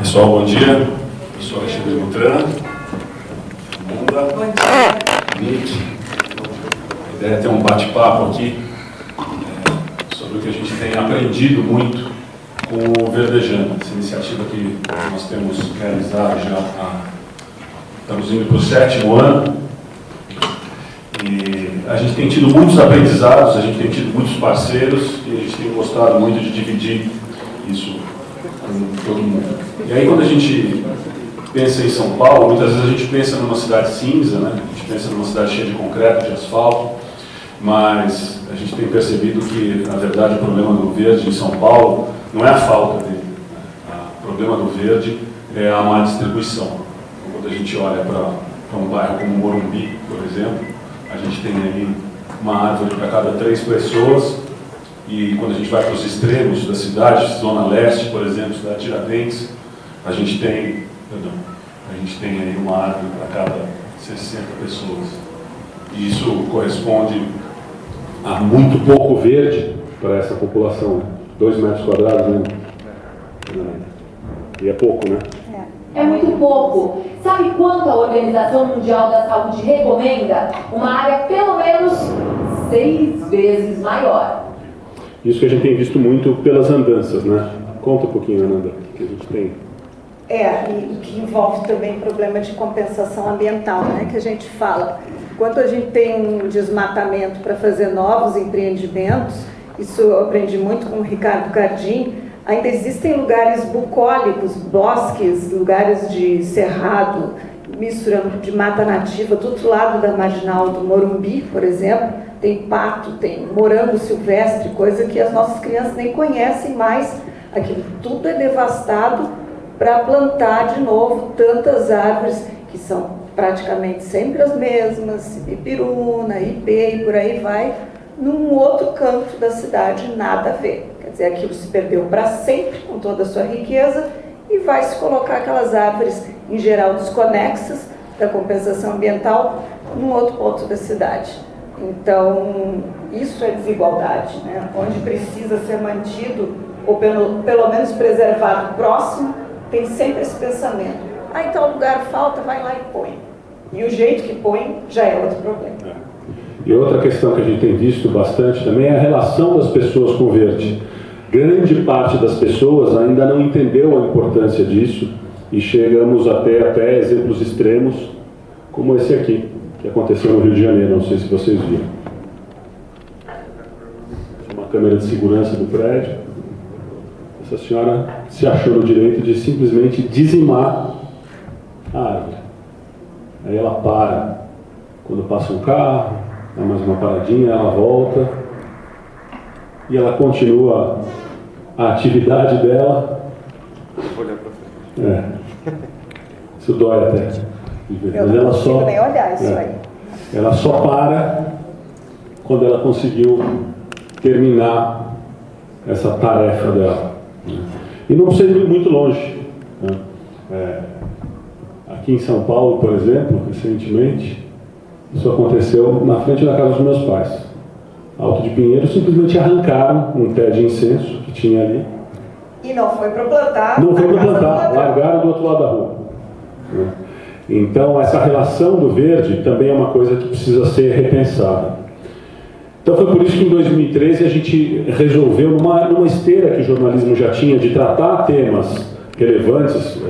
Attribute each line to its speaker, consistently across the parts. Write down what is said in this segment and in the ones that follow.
Speaker 1: Pessoal, bom dia. Eu sou Alexandre Mutran. Bom dia. A ideia é ter um bate-papo aqui sobre o que a gente tem aprendido muito com o Verdejando, essa iniciativa que nós temos realizado já estamos indo para o 7º ano. E a gente tem tido muitos aprendizados, a gente tem tido muitos parceiros e a gente tem gostado muito de dividir isso com todo mundo. E aí, quando a gente pensa em São Paulo, muitas vezes a gente pensa numa cidade cinza, né? A gente pensa numa cidade cheia de concreto, de asfalto, mas a gente tem percebido que, na verdade, o problema do verde em São Paulo não é a falta dele. O problema do verde é a má distribuição. Então, quando a gente olha para um bairro como Morumbi, por exemplo, a gente tem ali uma árvore para cada 3 pessoas, e quando a gente vai para os extremos da cidade, Zona Leste, por exemplo, cidade de Tiradentes, a gente tem aí uma árvore para cada 60 pessoas. E isso corresponde a muito pouco verde para essa população. 2 metros quadrados, né? E é pouco, né?
Speaker 2: É muito pouco. Sabe quanto a Organização Mundial da Saúde recomenda? Uma área pelo menos 6 vezes maior.
Speaker 1: Isso que a gente tem visto muito pelas andanças, né? Conta um pouquinho, Ananda, o que a gente tem.
Speaker 3: E que envolve também problema de compensação ambiental, né? Que a gente fala. Quando a gente tem um desmatamento para fazer novos empreendimentos, isso eu aprendi muito com o Ricardo Cardim, ainda existem lugares bucólicos, bosques, lugares de cerrado, mistura de mata nativa, do outro lado da marginal do Morumbi, por exemplo, tem pato, tem morango silvestre, coisa que as nossas crianças nem conhecem mais. Aquilo tudo é devastado para plantar de novo tantas árvores que são praticamente sempre as mesmas, Ipiruna, Ipê e por aí vai, num outro canto da cidade, nada a ver. Quer dizer, aquilo se perdeu para sempre com toda a sua riqueza e vai se colocar aquelas árvores, em geral desconexas da compensação ambiental, num outro ponto da cidade. Então, isso é desigualdade, né? Onde precisa ser mantido, ou pelo menos preservado próximo, tem sempre esse pensamento. Então o lugar falta, vai lá e põe. E o jeito que põe já é outro problema.
Speaker 1: E outra questão que a gente tem visto bastante também é a relação das pessoas com o verde. Grande parte das pessoas ainda não entendeu a importância disso e chegamos até exemplos extremos, como esse aqui, que aconteceu no Rio de Janeiro, não sei se vocês viram. Uma câmera de segurança do prédio. Essa senhora se achou no direito de simplesmente dizimar a árvore. Aí ela para quando passa um carro, dá mais uma paradinha, ela volta e ela continua a atividade dela.
Speaker 4: Olhar para frente.
Speaker 1: Isso dói até.
Speaker 3: Eu não consigo nem olhar isso aí.
Speaker 1: Ela só para quando ela conseguiu terminar essa tarefa dela. E não precisa ir muito longe. Aqui em São Paulo, por exemplo, recentemente, isso aconteceu na frente da casa dos meus pais. Alto de Pinheiro, simplesmente arrancaram um pé de incenso que tinha ali.
Speaker 3: E não foi para plantar.
Speaker 1: Não foi para plantar, largaram do outro lado da rua. Então, essa relação do verde também é uma coisa que precisa ser repensada. Então, foi por isso que em 2013 a gente resolveu, numa esteira que o jornalismo já tinha, de tratar temas relevantes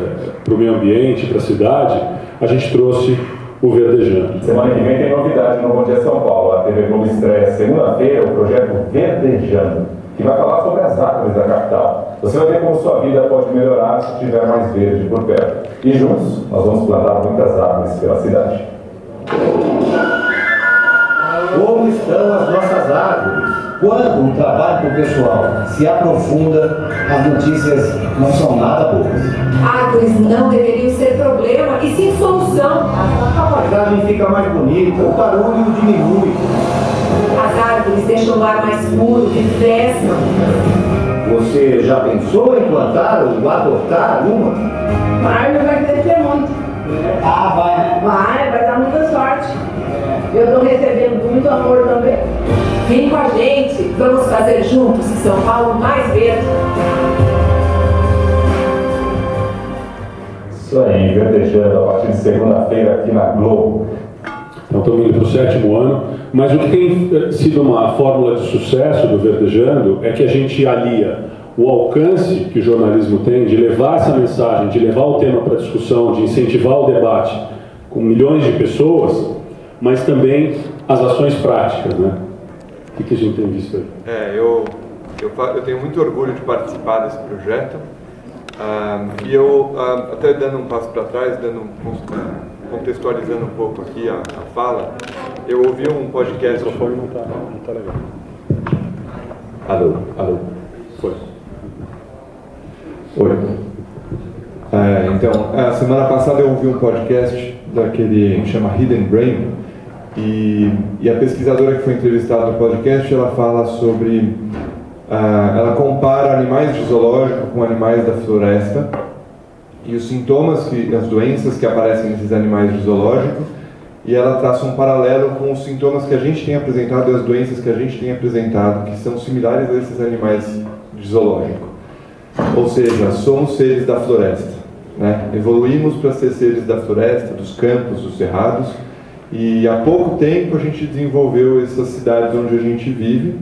Speaker 1: para o meio ambiente, para a cidade, a gente trouxe o Verdejando.
Speaker 5: Semana que vem tem novidade no Bom Dia São Paulo. A TV Globo estreia segunda-feira o projeto Verdejando, que vai falar sobre as árvores da capital. Você vai ver como sua vida pode melhorar se tiver mais verde por perto. E juntos, nós vamos plantar muitas árvores pela cidade.
Speaker 6: Como estão as nossas árvores? Quando o trabalho do pessoal se aprofunda, as notícias não são nada boas.
Speaker 2: Árvores não deveriam ser problema e sim solução.
Speaker 6: A paisagem fica mais bonita, o barulho diminui.
Speaker 2: As árvores deixam o ar mais puro, refrescam.
Speaker 6: Você já pensou em plantar ou adotar uma?
Speaker 2: A árvore vai crescer muito. Vai dar muita sorte. Eu estou recebendo muito amor também. Vem com a gente, vamos fazer juntos São Paulo mais verde.
Speaker 5: Isso aí, verdejando a partir de segunda-feira aqui na Globo.
Speaker 1: Então estamos indo para o 7º ano, mas o que tem sido uma fórmula de sucesso do Verdejando é que a gente alia o alcance que o jornalismo tem de levar essa mensagem, de levar o tema para discussão, de incentivar o debate com milhões de pessoas, mas também as ações práticas, né? O que a gente tem visto aí?
Speaker 4: Eu tenho muito orgulho de participar desse projeto. E eu, até dando um passo para trás, contextualizando um pouco aqui a fala, eu ouvi um podcast... O microfone não tá legal.
Speaker 5: Alô.
Speaker 4: Foi. Oi. Então, a semana passada eu ouvi um podcast daquele que chama Hidden Brain, e a pesquisadora que foi entrevistada no podcast, ela fala sobre... ela compara animais de zoológico com animais da floresta e os sintomas, as doenças que aparecem nesses animais de zoológico, e ela traça um paralelo com os sintomas que a gente tem apresentado e as doenças que a gente tem apresentado, que são similares a esses animais de zoológico. Ou seja, somos seres da floresta, né? Evoluímos para ser seres da floresta, dos campos, dos cerrados, e há pouco tempo a gente desenvolveu essas cidades onde a gente vive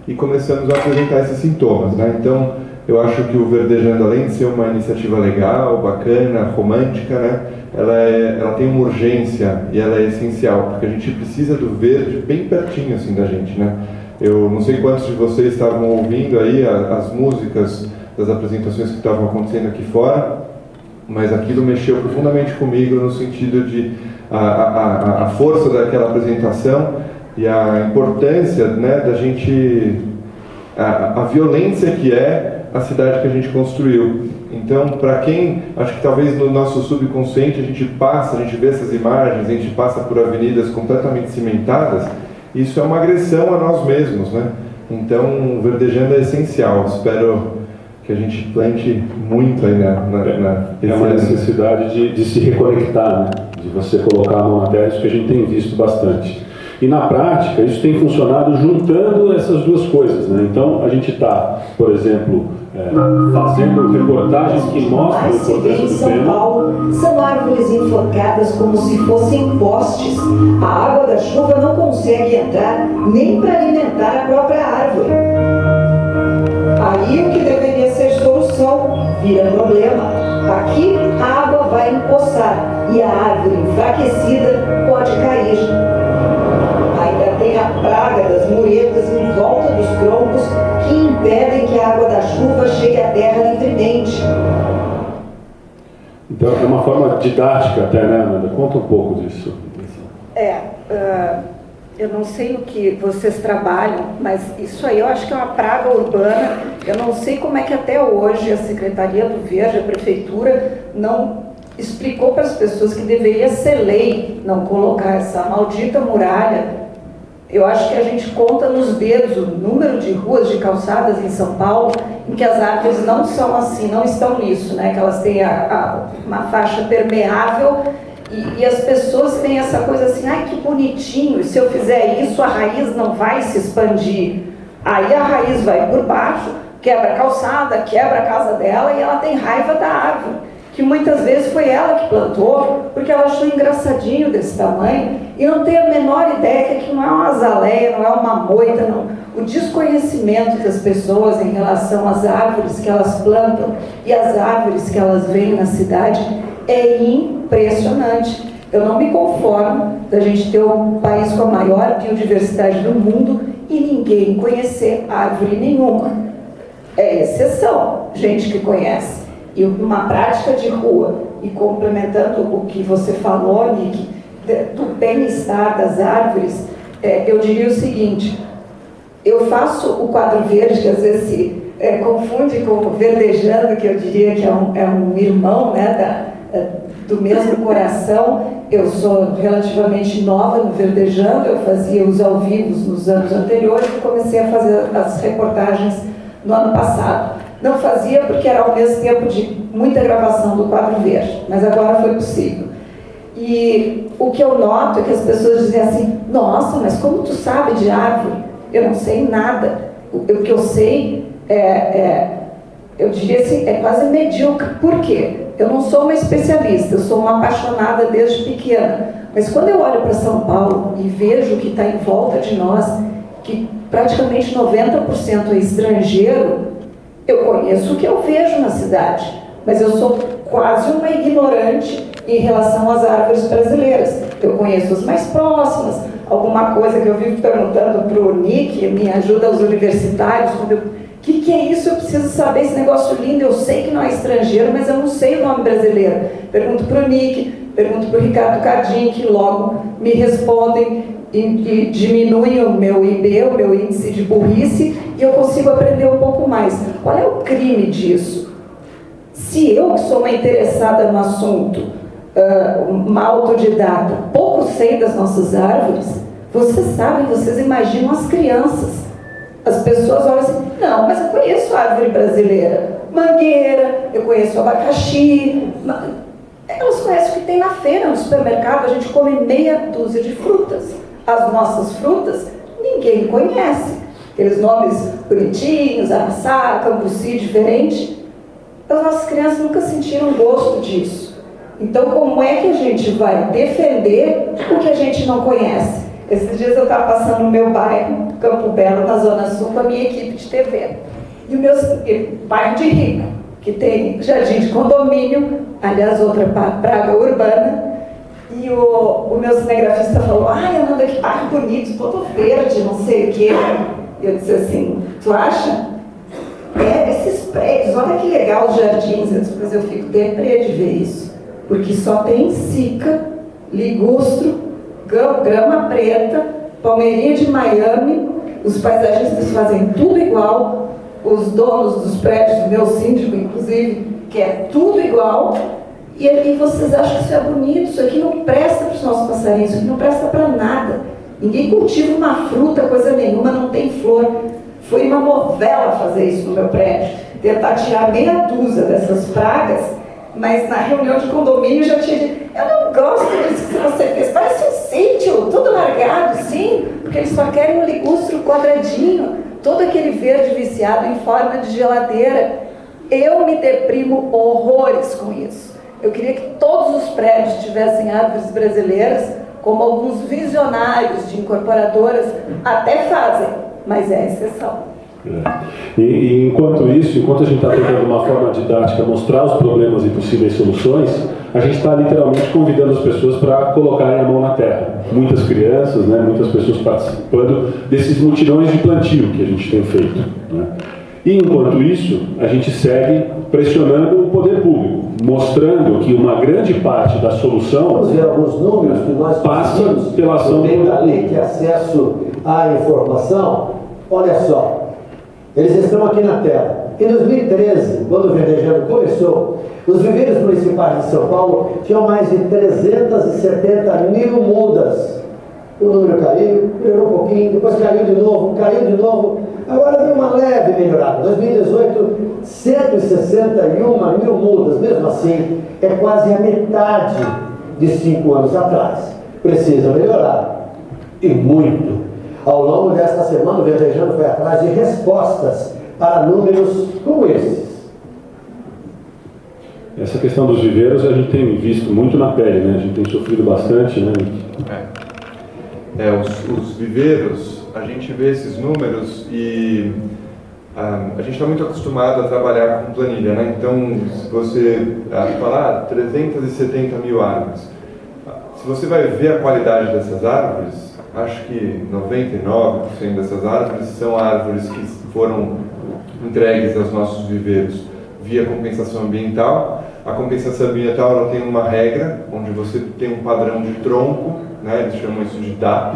Speaker 4: e começamos a apresentar esses sintomas, né? Então, eu acho que o Verdejando, além de ser uma iniciativa legal, bacana, romântica, né? Ela tem uma urgência e ela é essencial, porque a gente precisa do verde bem pertinho assim da gente, né? Eu não sei quantos de vocês estavam ouvindo aí as músicas das apresentações que estavam acontecendo aqui fora, mas aquilo mexeu profundamente comigo no sentido de a força daquela apresentação e a importância, né, da gente, a violência que é a cidade que a gente construiu. Então, para quem, acho que talvez no nosso subconsciente a gente vê essas imagens, a gente passa por avenidas completamente cimentadas, isso é uma agressão a nós mesmos, né? Então, o Verdejando é essencial. Espero que a gente plante muito aí
Speaker 1: É uma necessidade de se reconectar, né? De você colocar a mão na terra, isso que a gente tem visto bastante. E na prática, isso tem funcionado juntando essas duas coisas, né? Então, a gente está, por exemplo, fazendo reportagens que mostram a importância do
Speaker 7: São
Speaker 1: tema.
Speaker 7: Paulo são árvores enforcadas como se fossem postes. A água da chuva não consegue entrar nem para alimentar a própria árvore. Aí o que deveria ser solução vira problema. Aqui a água vai empoçar e a árvore enfraquecida pode cair. Ainda tem a praga das muretas em volta dos troncos que impedem que a água da chuva chegue à terra livremente.
Speaker 1: Então, é uma forma didática até, né, Amanda? Conta um pouco disso.
Speaker 3: Eu não sei o que vocês trabalham, mas isso aí eu acho que é uma praga urbana. Eu não sei como é que até hoje a Secretaria do Verde, a Prefeitura, não explicou para as pessoas que deveria ser lei não colocar essa maldita muralha. Eu acho que a gente conta nos dedos o número de ruas, de calçadas em São Paulo, em que as árvores não são assim, não estão nisso, né? Que elas têm uma faixa permeável e as pessoas têm essa coisa assim, ai que bonitinho, se eu fizer isso a raiz não vai se expandir. Aí a raiz vai por baixo, quebra a calçada, quebra a casa dela e ela tem raiva da árvore, que muitas vezes foi ela que plantou, porque ela achou engraçadinho desse tamanho, e não tem a menor ideia que aqui não é uma azaleia, não é uma moita, não. O desconhecimento das pessoas em relação às árvores que elas plantam e às árvores que elas veem na cidade é impressionante. Eu não me conformo da gente ter um país com a maior biodiversidade do mundo e ninguém conhecer árvore nenhuma. É exceção, gente que conhece. E uma prática de rua, e complementando o que você falou, Nick, do bem-estar das árvores, eu diria o seguinte: eu faço o quadro verde, que às vezes se confunde com o Verdejando, que eu diria que é um irmão, né, do mesmo coração. Eu sou relativamente nova no Verdejando, eu fazia os ao vivo nos anos anteriores e comecei a fazer as reportagens no ano passado. Não fazia porque era ao mesmo tempo de muita gravação do quadro verde, mas agora foi possível. E o que eu noto é que as pessoas dizem assim: nossa, mas como tu sabe de árvore? Eu não sei nada. O que eu sei eu diria assim, é quase medíocre. Por quê? eu não sou uma especialista, eu sou uma apaixonada desde pequena, mas quando eu olho para São Paulo e vejo o que está em volta de nós, que praticamente 90% é estrangeiro, eu conheço o que eu vejo na cidade, mas eu sou quase uma ignorante em relação às árvores brasileiras. Eu conheço as mais próximas, alguma coisa que eu vivo perguntando para o Nick, me ajuda aos universitários, o que é isso? Eu preciso saber esse negócio lindo, eu sei que não é estrangeiro, mas eu não sei o nome brasileiro. Pergunto para o Nick, pergunto para o Ricardo Cardim, que logo me respondem e diminuem o meu IB, o meu índice de burrice, e eu consigo aprender um pouco mais. Qual é o crime disso? Se eu, que sou uma interessada no assunto, uma autodidata, pouco sei das nossas árvores, vocês sabem, vocês imaginam as crianças. As pessoas olham assim, não, mas eu conheço a árvore brasileira, mangueira, eu conheço abacaxi, elas conhecem o que tem na feira, no supermercado, a gente come meia dúzia de frutas. As nossas frutas, ninguém conhece. Aqueles nomes bonitinhos, araçá, cambuci, diferente. As nossas crianças nunca sentiram gosto disso. Então, como é que a gente vai defender o que a gente não conhece? Esses dias eu estava passando no meu bairro, Campo Belo, na Zona Sul, com a minha equipe de TV. E o meu bairro de rico, que tem jardim de condomínio, aliás, outra praga urbana. E o meu cinegrafista falou, Ananda, que bairro bonito, todo verde, não sei o quê. E eu disse assim, tu acha? Esses prédios, olha que legal os jardins. Eu disse, mas eu fico deprê de ver isso. Porque só tem sica, ligustro, grama preta, palmeirinha de Miami, os paisagistas fazem tudo igual, os donos dos prédios, o meu síndico, inclusive, quer tudo igual, e aí vocês acham que isso é bonito, isso aqui não presta para os nossos passarinhos, isso aqui não presta para nada. Ninguém cultiva uma fruta, coisa nenhuma, não tem flor. Foi uma novela fazer isso no meu prédio, tentar tirar meia dúzia dessas pragas, mas na reunião de condomínio já tinha dito, eu não gosto disso que você fez, parece um sítio, tudo largado, sim, porque eles só querem um ligustro quadradinho, todo aquele verde viciado em forma de geladeira. Eu me deprimo horrores com isso. Eu queria que todos os prédios tivessem árvores brasileiras, como alguns visionários de incorporadoras até fazem, mas é exceção.
Speaker 1: E enquanto isso, enquanto a gente está tentando uma forma didática mostrar os problemas e possíveis soluções, a gente está literalmente convidando as pessoas para colocarem a mão na terra. Muitas crianças, né, muitas pessoas participando desses mutirões de plantio que a gente tem feito, né? E enquanto isso, a gente segue pressionando o poder público, mostrando que uma grande parte da solução
Speaker 6: vamos ver alguns números que nós
Speaker 1: passa pela ação do
Speaker 6: da lei de acesso à informação. Olha só. Eles estão aqui na tela. Em 2013, quando o Verdejando começou, os viveiros municipais de São Paulo tinham mais de 370 mil mudas. O número caiu, melhorou um pouquinho, depois caiu de novo. Agora deu uma leve melhorada. Em 2018, 161 mil mudas. Mesmo assim, é quase a metade de 5 anos atrás. Precisa melhorar. E muito. Ao longo desta semana, o Verdejando foi atrás de respostas para números como esses.
Speaker 1: Essa questão dos viveiros a gente tem visto muito na pele, né? A gente tem sofrido bastante, né?
Speaker 4: Os viveiros, a gente vê esses números e a gente está muito acostumado a trabalhar com planilha, né? Então, se você falar 370 mil árvores, se você vai ver a qualidade dessas árvores, acho que 99% dessas árvores são árvores que foram entregues aos nossos viveiros via compensação ambiental. A compensação ambiental ela tem uma regra, onde você tem um padrão de tronco, né? Eles chamam isso de DAP.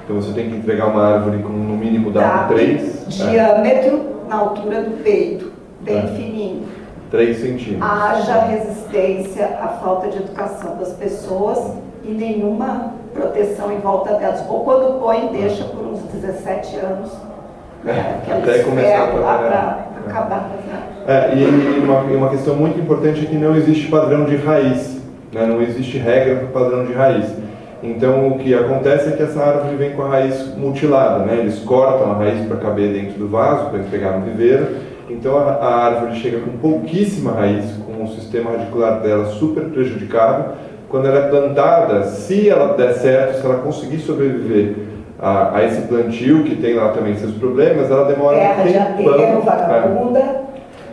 Speaker 4: Então você tem que entregar uma árvore com no mínimo DAP 3.
Speaker 3: Diâmetro na altura do peito, bem fininho.
Speaker 4: 3 centímetros.
Speaker 3: Haja resistência à falta de educação das pessoas e nenhuma proteção em volta delas. Ou quando põe, deixa por uns 17 anos.
Speaker 4: Até começar a
Speaker 3: trabalhar. Para acabar.
Speaker 4: E uma questão muito importante é que não existe padrão de raiz, né? Não existe regra para o padrão de raiz. Então o que acontece é que essa árvore vem com a raiz mutilada, né? Eles cortam a raiz para caber dentro do vaso, para entregar no viveiro. Então a árvore chega com pouquíssima raiz, com com o sistema radicular dela super prejudicado. Quando ela é plantada, se ela der certo, se ela conseguir sobreviver a esse plantio, que tem lá também seus problemas, ela demora
Speaker 7: terra de aterro, vagabunda.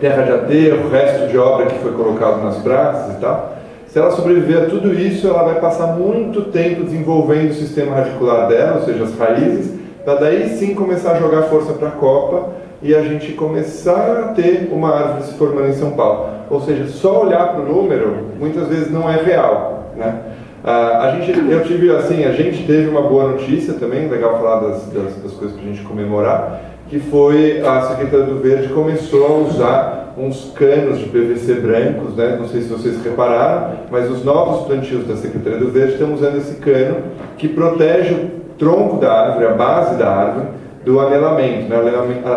Speaker 4: Terra de aterro, resto de obra que foi colocado nas praças e tal. Se ela sobreviver a tudo isso, ela vai passar muito tempo desenvolvendo o sistema radicular dela, ou seja, as raízes, para daí sim começar a jogar força para a copa e a gente começar a ter uma árvore se formando em São Paulo. Ou seja, só olhar para o número muitas vezes não é real, né? A gente teve uma boa notícia também, legal falar das coisas para a gente comemorar, que foi a Secretaria do Verde começou a usar uns canos de PVC brancos, né? Não sei se vocês repararam, mas os novos plantios da Secretaria do Verde estão usando esse cano que protege o tronco da árvore, a base da árvore, do anelamento, né?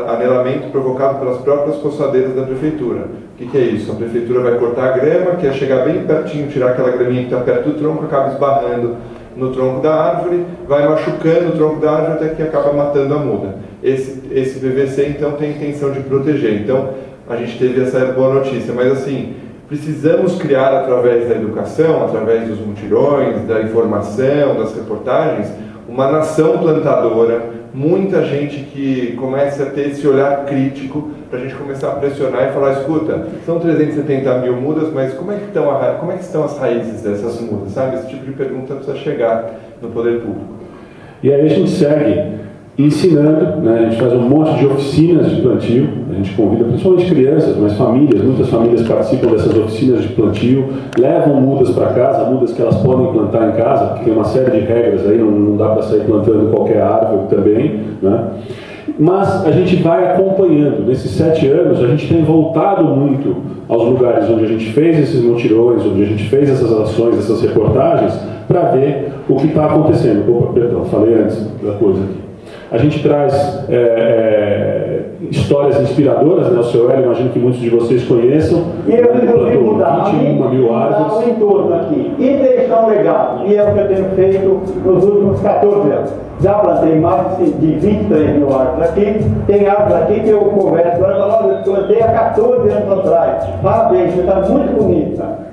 Speaker 4: Anelamento provocado pelas próprias coçadeiras da prefeitura. O que é isso? A prefeitura vai cortar a grama, que é chegar bem pertinho, tirar aquela graminha que está perto do tronco, acaba esbarrando no tronco da árvore, vai machucando o tronco da árvore até que acaba matando a muda. Esse PVC, então, tem a intenção de proteger. Então, a gente teve essa boa notícia, mas assim, precisamos criar através da educação, através dos mutirões, da informação, das reportagens, uma nação plantadora, muita gente que comece a ter esse olhar crítico para a gente começar a pressionar e falar, escuta, são 370 mil mudas, mas como é que estão as raízes dessas mudas, sabe? Esse tipo de pergunta precisa chegar no poder público.
Speaker 1: E aí a gente segue ensinando, né? A gente faz um monte de oficinas de plantio, a gente convida principalmente crianças, mas famílias, muitas famílias participam dessas oficinas de plantio, levam mudas para casa, mudas que elas podem plantar em casa, porque tem uma série de regras aí, não dá para sair plantando qualquer árvore também, né? Mas a gente vai acompanhando. Nesses 7 anos, a gente tem voltado muito aos lugares onde a gente fez esses mutirões, onde a gente fez essas ações, essas reportagens, para ver o que está acontecendo. Opa, perdão, falei antes da coisa aqui. A gente traz histórias inspiradoras, né? O seu Hélio, imagino que muitos de vocês conheçam.
Speaker 8: E eu resolvi mudar
Speaker 1: 21 mil árvores.
Speaker 8: O entorno aqui e deixar um legado. E é o que eu tenho feito nos últimos 14 anos. Já plantei mais de 23 mil árvores aqui. Tem árvores aqui que eu converso, eu plantei há 14 anos atrás. Parabéns, você está muito bonita.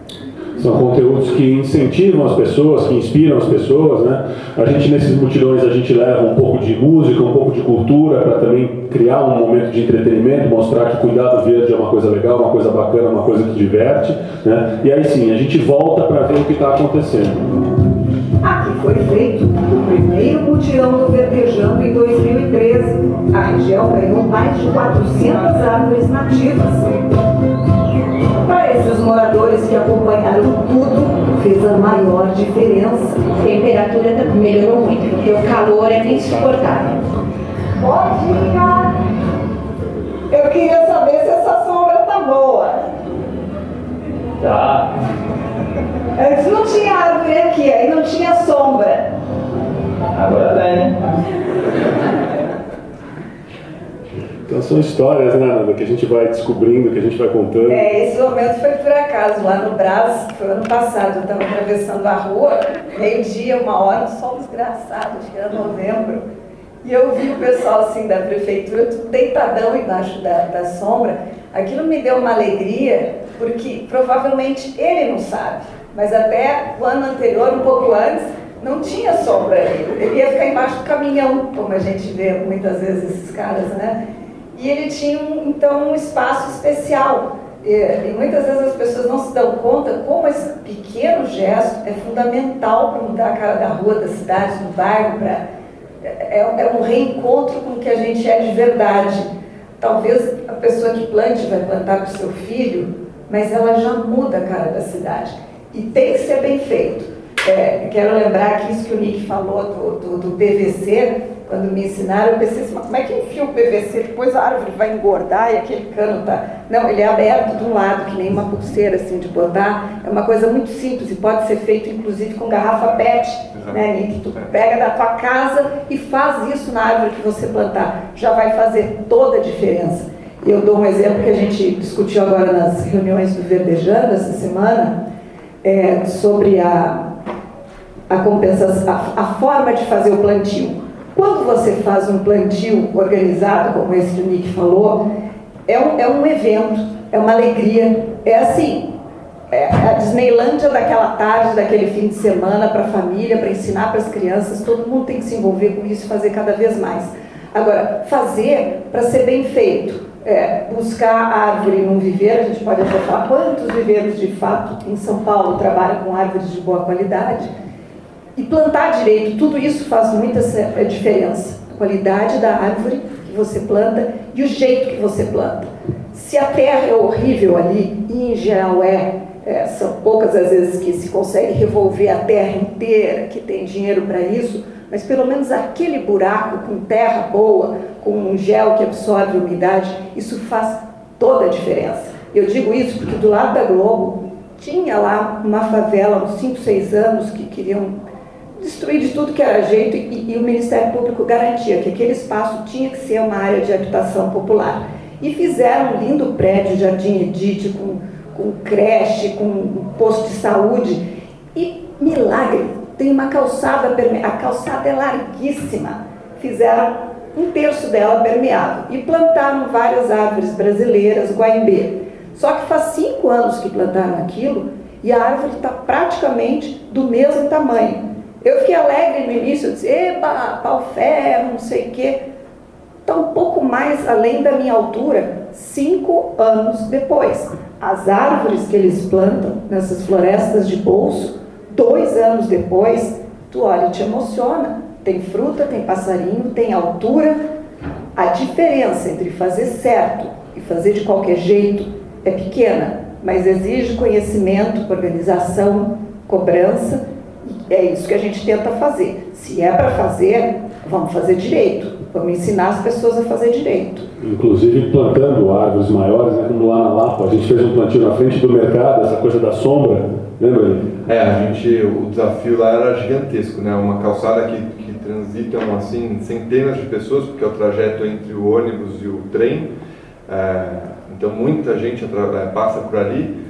Speaker 1: São conteúdos que incentivam as pessoas, que inspiram as pessoas, né? A gente, nesses mutirões, a gente leva um pouco de música, um pouco de cultura, para também criar um momento de entretenimento, mostrar que cuidado verde é uma coisa legal, uma coisa bacana, uma coisa que diverte, né? E aí sim, a gente volta para ver o que está acontecendo.
Speaker 7: Aqui foi feito o primeiro mutirão do Verdejando em 2013. A região ganhou mais de 400 árvores nativas. Para esses moradores que acompanharam tudo, fez a maior diferença.
Speaker 2: A temperatura melhorou muito, porque o calor é insuportável.
Speaker 7: Pode ficar. Eu queria saber se essa sombra tá boa.
Speaker 8: Tá.
Speaker 7: Antes não tinha árvore aqui, aí não tinha sombra.
Speaker 8: Agora tem, né?
Speaker 1: Então são histórias, né, Nanda, que a gente vai descobrindo, que a gente vai contando.
Speaker 7: Esse momento foi por acaso, lá no Brás, foi ano passado, eu estava atravessando a rua, meio-dia, 1h, um sol desgraçado, acho que era novembro, e eu vi o pessoal assim da prefeitura, tudo deitadão embaixo da sombra. Aquilo me deu uma alegria, porque provavelmente ele não sabe, mas até o ano anterior, um pouco antes, não tinha sombra ali. Ele ia ficar embaixo do caminhão, como a gente vê muitas vezes esses caras, né? E ele tinha, então, um espaço especial. E muitas vezes as pessoas não se dão conta como esse pequeno gesto é fundamental para mudar a cara da rua, da cidade, do bairro. É um reencontro com o que a gente é de verdade. Talvez a pessoa que plante vai plantar para o seu filho, mas ela já muda a cara da cidade. E tem que ser bem feito. Quero lembrar que isso que o Nick falou do PVC, quando me ensinaram, eu pensei assim, mas como é que enfia o PVC? Depois a árvore vai engordar e aquele cano tá... Não, ele é aberto de um lado, que nem uma pulseira assim de botar. É uma coisa muito simples e pode ser feito inclusive com garrafa PET, né, Nick? Tu pega da tua casa e faz isso na árvore que você plantar. Já vai fazer toda a diferença. Eu dou um exemplo que a gente discutiu agora nas reuniões do Verdejando essa semana, sobre a compensação, a forma de fazer o plantio. Quando você faz um plantio organizado, como esse que o Nick falou, é um evento, é uma alegria. É assim,
Speaker 3: a Disneylândia daquela tarde, daquele fim de semana para a família, para ensinar para as crianças. Todo mundo tem que se envolver com isso e fazer cada vez mais. Agora, fazer para ser bem feito, buscar árvore num viveiro. A gente pode até falar quantos viveiros de fato em São Paulo trabalham com árvores de boa qualidade, e plantar direito. Tudo isso faz muita diferença. A qualidade da árvore que você planta e o jeito que você planta. Se a terra é horrível ali, e em geral são poucas as vezes que se consegue revolver a terra inteira, que tem dinheiro para isso, mas pelo menos aquele buraco com terra boa, com um gel que absorve a umidade, isso faz toda a diferença. Eu digo isso porque do lado da Globo tinha lá uma favela, uns 5, 6 anos, que queriam destruir de tudo que era jeito, e o Ministério Público garantia que aquele espaço tinha que ser uma área de habitação popular. E fizeram um lindo prédio, Jardim Edith, com creche, com posto de saúde, e milagre, tem uma calçada, a calçada é larguíssima, fizeram 1/3 dela permeável e plantaram várias árvores brasileiras, guaimbê. Só que faz 5 anos que plantaram aquilo e a árvore está praticamente do mesmo tamanho. Eu fiquei alegre no início, eu disse, eba, pau-ferro, não sei o quê. Está um pouco mais além da minha altura, 5 anos depois. As árvores que eles plantam nessas florestas de bolso, 2 anos depois, tu olha e te emociona. Tem fruta, tem passarinho, tem altura. A diferença entre fazer certo e fazer de qualquer jeito é pequena, mas exige conhecimento, organização, cobrança. E é isso que a gente tenta fazer. Se é para fazer, vamos fazer direito. Vamos ensinar as pessoas a fazer direito.
Speaker 1: Inclusive plantando árvores maiores, né, como lá na Lapa, a gente fez um plantio na frente do mercado, essa coisa da sombra, lembra?
Speaker 4: O desafio lá era gigantesco, né? Uma calçada que transitam assim centenas de pessoas, porque é o trajeto entre o ônibus e o trem, então muita gente passa por ali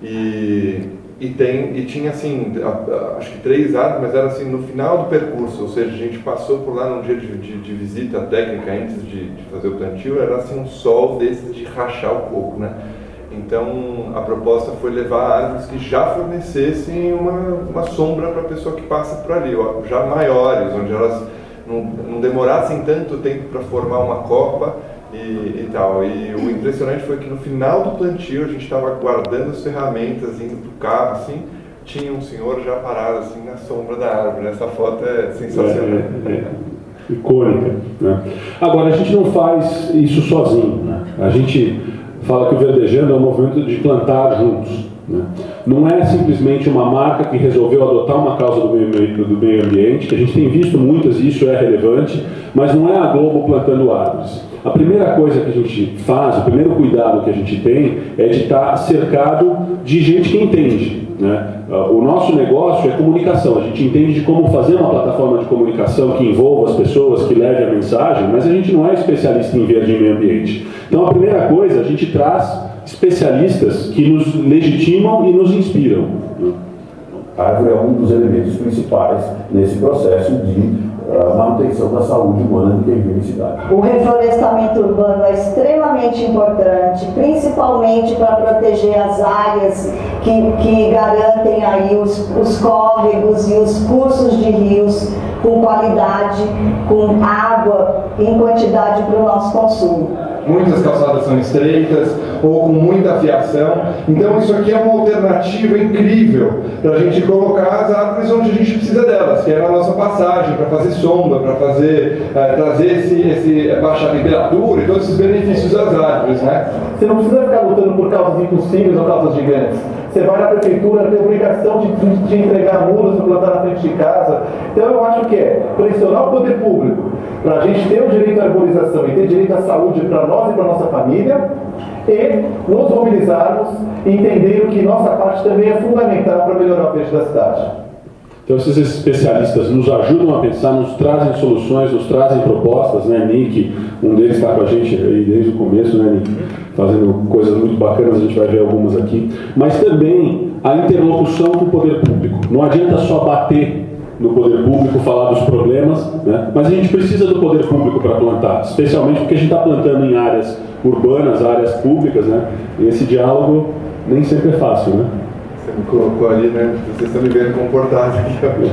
Speaker 4: e tinha assim, acho que 3 árvores, mas era assim no final do percurso, ou seja, a gente passou por lá num dia de visita técnica antes de fazer o plantio, era assim um sol desses de rachar o coco, né? Então a proposta foi levar árvores que já fornecessem uma sombra para a pessoa que passa por ali, já maiores, onde elas não demorassem tanto tempo para formar uma copa e tal. E o impressionante foi que no final do plantio a gente estava guardando as ferramentas, indo para o carro, assim, tinha um senhor já parado assim na sombra da árvore. Essa foto é sensacional.
Speaker 1: Icônica, né? Agora, a gente não faz isso sozinho, né? A gente fala que o Verdejando é um movimento de plantar juntos, né? Não é simplesmente uma marca que resolveu adotar uma causa do meio ambiente, que a gente tem visto muitas e isso é relevante, mas não é a Globo plantando árvores. A primeira coisa que a gente faz, o primeiro cuidado que a gente tem é de estar cercado de gente que entende, né? O nosso negócio é comunicação, a gente entende de como fazer uma plataforma de comunicação que envolva as pessoas, que leve a mensagem, mas a gente não é especialista em verde e meio ambiente. Então a primeira coisa, a gente traz especialistas que nos legitimam e nos inspiram.
Speaker 9: A árvore é um dos elementos principais nesse processo de manutenção da saúde humana que tem vive em cidade.
Speaker 7: O reflorestamento urbano é extremamente importante, principalmente para proteger as áreas que garantem aí os córregos e os cursos de rios com qualidade, com água em quantidade para o nosso consumo.
Speaker 4: Muitas calçadas são estreitas ou com muita fiação, então isso aqui é uma alternativa incrível para a gente colocar as árvores onde a gente precisa delas, que é na nossa passagem, para fazer sombra, para fazer trazer baixar a temperatura e todos esses benefícios das árvores, né?
Speaker 8: Você não precisa ficar lutando por causas impossíveis ou causas gigantes. Você vai na prefeitura, tem a obrigação de entregar muros para plantar na frente de casa. Então eu acho que é pressionar o poder público para a gente ter o direito à arborização e ter direito à saúde para nós e para a nossa família, e nos mobilizarmos e entender que nossa parte também é fundamental para melhorar o peixe da cidade.
Speaker 1: Então esses especialistas nos ajudam a pensar, nos trazem soluções, nos trazem propostas, né? Nick, um deles está com a gente aí desde o começo, né, Nick? Fazendo coisas muito bacanas, a gente vai ver algumas aqui. Mas também a interlocução com o poder público. Não adianta só bater no poder público, falar dos problemas, né? Mas a gente precisa do poder público para plantar, especialmente porque a gente está plantando em áreas urbanas, áreas públicas, né? E esse diálogo nem sempre é fácil, né?
Speaker 4: Você me colocou ali, né? Vocês estão me vendo comportado aqui hoje.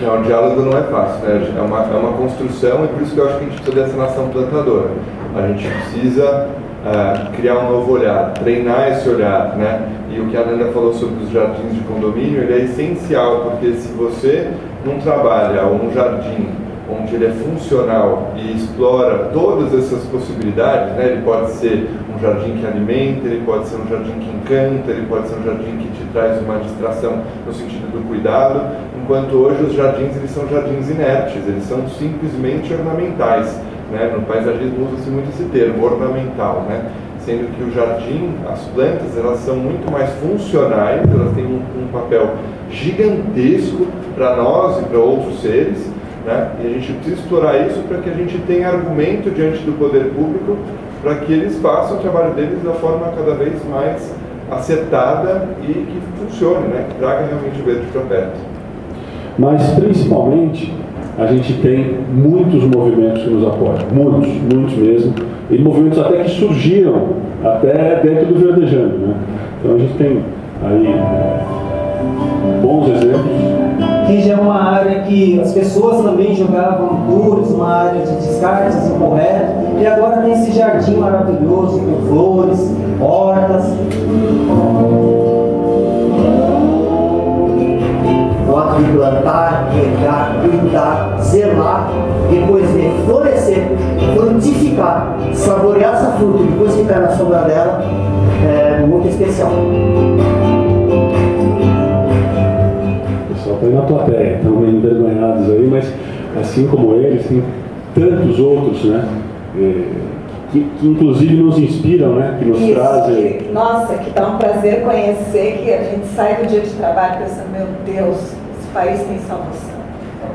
Speaker 4: Não, o diálogo não é fácil, né? É uma construção, e por isso que eu acho que a gente precisa dessa nação plantadora. A gente precisa criar um novo olhar, treinar esse olhar, né? E o que a Nanda falou sobre os jardins de condomínio, ele é essencial, porque se você não trabalha um jardim onde ele é funcional e explora todas essas possibilidades, né? Ele pode ser um jardim que alimenta, ele pode ser um jardim que encanta, ele pode ser um jardim que te traz uma distração no sentido do cuidado, enquanto hoje os jardins eles são jardins inertes, eles são simplesmente ornamentais, né? No paisagismo usa-se muito esse termo, ornamental, né? Sendo que o jardim, as plantas, elas são muito mais funcionais, elas têm um papel gigantesco para nós e para outros seres, né? E a gente precisa explorar isso para que a gente tenha argumento diante do poder público para que eles façam o trabalho deles da forma cada vez mais acertada e que funcione, né? Que traga realmente o verde para perto.
Speaker 1: Mas, principalmente, a gente tem muitos movimentos que nos apoiam, muitos mesmo, e movimentos até que surgiram até dentro do Verdejando, né? Então a gente tem aí bons exemplos.
Speaker 10: Que já é uma área que as pessoas também jogavam entulhos, uma área de descartes incorretos, e agora tem esse jardim maravilhoso com flores, hortas.
Speaker 6: O ato de plantar, regar, cuidar, zelar, depois ver florescer, frutificar, saborear essa fruta e depois ficar na sombra dela, é muito especial.
Speaker 1: O pessoal está aí na plateia, estão meio envergonhados aí, mas assim como eles, tem tantos outros, né? Que inclusive nos inspiram, né? Que nos trazem.
Speaker 3: Nossa, que dá um prazer conhecer, que a gente sai do dia de trabalho pensando, meu Deus, esse país tem salvação.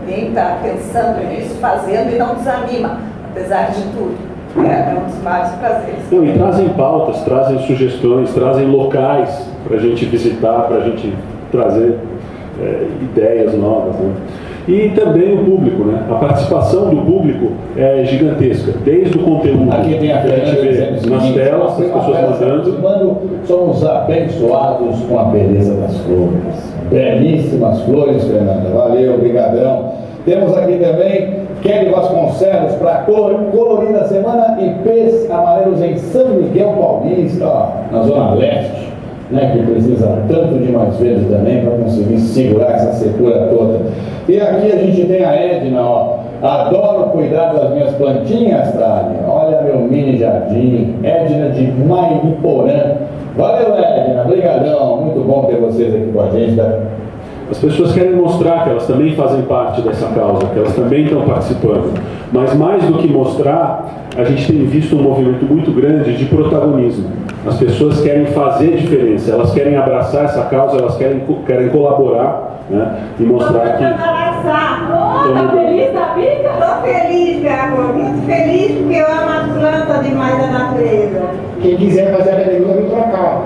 Speaker 3: Alguém está pensando nisso, fazendo e não desanima, apesar de tudo. É um dos maiores prazeres.
Speaker 1: Não, e trazem pautas, trazem sugestões, trazem locais para a gente visitar, para a gente trazer ideias novas, né? E também o público, né? A participação do público é gigantesca, desde o conteúdo
Speaker 11: aqui tem a
Speaker 1: que a gente vê nas telas, as pessoas mandando.
Speaker 11: Somos abençoados com a beleza das flores. Belíssimas flores, Fernanda. Valeu, obrigadão. Temos aqui também Kelly Vasconcelos para a colorir da semana e pés amarelos em São Miguel Paulista, ó, na Zona Leste, né, que precisa tanto de mais verde também para conseguir segurar essa secura toda. E aqui a gente tem a Edna, ó. Adoro cuidar das minhas plantinhas, Tânia. Olha meu mini jardim. Edna de Mairiporã. Valeu, Edna. Obrigadão. Muito bom ter vocês aqui com a gente.
Speaker 1: As pessoas querem mostrar que elas também fazem parte dessa causa, que elas também estão participando. Mas mais do que mostrar, a gente tem visto um movimento muito grande de protagonismo. As pessoas querem fazer diferença, elas querem abraçar essa causa, elas querem colaborar, né? E mostrar que...
Speaker 2: Tá feliz, Dabica?
Speaker 12: Estou feliz, meu amor, muito feliz porque eu amo as plantas demais da natureza.
Speaker 11: Quem quiser fazer a avenida, vem pra cá.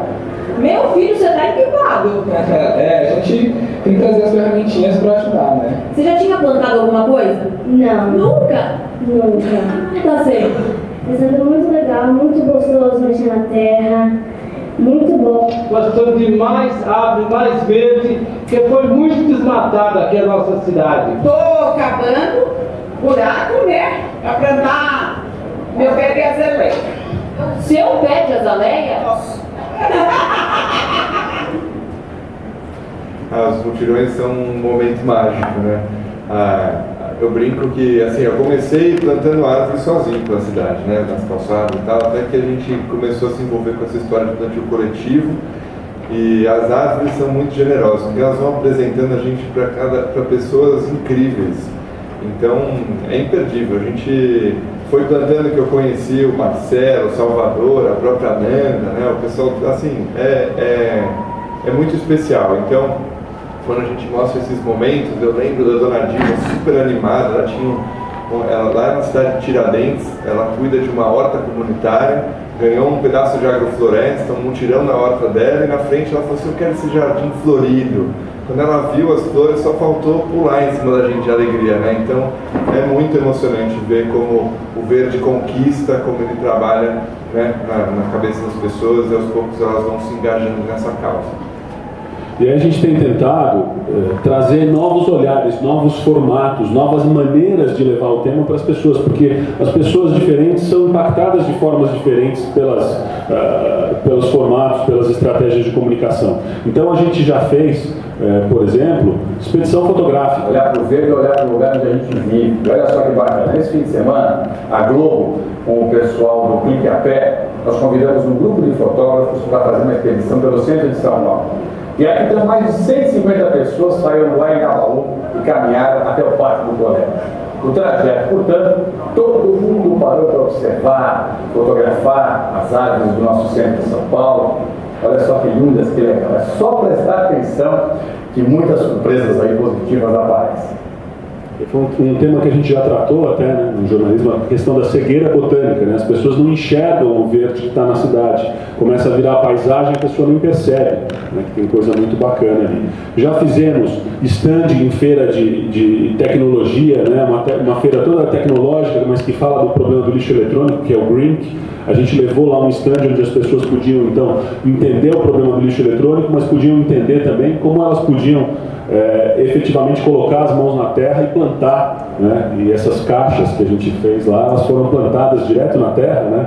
Speaker 2: Meu filho, você tá equipado.
Speaker 13: A gente tem que trazer as ferramentinhas para ajudar, né?
Speaker 2: Você já tinha plantado alguma coisa?
Speaker 14: Não.
Speaker 2: Nunca?
Speaker 14: Nunca.
Speaker 2: Tá certo.
Speaker 14: Está sendo muito legal, muito gostoso mexer na terra. Muito bom.
Speaker 15: Nós precisamos de mais árvore, mais verde, porque foi muito desmatada aqui a nossa cidade.
Speaker 12: Estou cavando buraco, né? Para plantar meu pé de azaleia.
Speaker 2: Seu pé de azaleia?
Speaker 4: Os mutirões são um momento mágico, né? Eu brinco que, assim, eu comecei plantando árvores sozinho pela cidade, né? Nas calçadas e tal, até que a gente começou a se envolver com essa história de plantio coletivo. E as árvores são muito generosas, porque elas vão apresentando a gente para pessoas incríveis. Então, é imperdível. A gente foi plantando que eu conheci o Marcelo, o Salvador, a própria Nanda, né? O pessoal, assim, é muito especial. Então, quando a gente mostra esses momentos, eu lembro da Dona Dilma super animada, ela lá na cidade de Tiradentes, ela cuida de uma horta comunitária, ganhou um pedaço de agrofloresta, um mutirão na horta dela, e na frente ela falou assim, eu quero esse jardim florido. Quando ela viu as flores, só faltou pular em cima da gente de alegria, né? Então, é muito emocionante ver como o verde conquista, como ele trabalha, né, na cabeça das pessoas, e aos poucos elas vão se engajando nessa causa.
Speaker 1: E aí a gente tem tentado trazer novos olhares, novos formatos, novas maneiras de levar o tema para as pessoas, porque as pessoas diferentes são impactadas de formas diferentes pelos formatos, pelas estratégias de comunicação. Então a gente já fez, por exemplo, expedição fotográfica.
Speaker 11: Olhar para o verde e olhar para o lugar onde a gente vive. Olha só que bacana, nesse fim de semana, a Globo, com o pessoal do Clique a Pé, nós convidamos um grupo de fotógrafos para fazer uma expedição pelo centro de São Paulo. E aqui então mais de 150 pessoas saíram lá em Gabaú e caminharam até o Parque do Colégio. O trajeto, portanto, todo mundo parou para observar, fotografar as árvores do nosso centro de São Paulo. Olha só que lindas, que legal. É só prestar atenção que muitas surpresas aí positivas aparecem.
Speaker 1: Foi um tema que a gente já tratou até, né, no jornalismo, a questão da cegueira botânica, né? As pessoas não enxergam o verde que está na cidade. Começa a virar paisagem e a pessoa nem percebe, né, que tem coisa muito bacana ali. Já fizemos stand em feira de tecnologia, né, uma feira toda tecnológica, mas que fala do problema do lixo eletrônico, que é o GRINC. A gente levou lá um stand onde as pessoas podiam, então, entender o problema do lixo eletrônico, mas podiam entender também como elas podiam efetivamente colocar as mãos na terra e plantar, né? E essas caixas que a gente fez lá, elas foram plantadas direto na terra, né?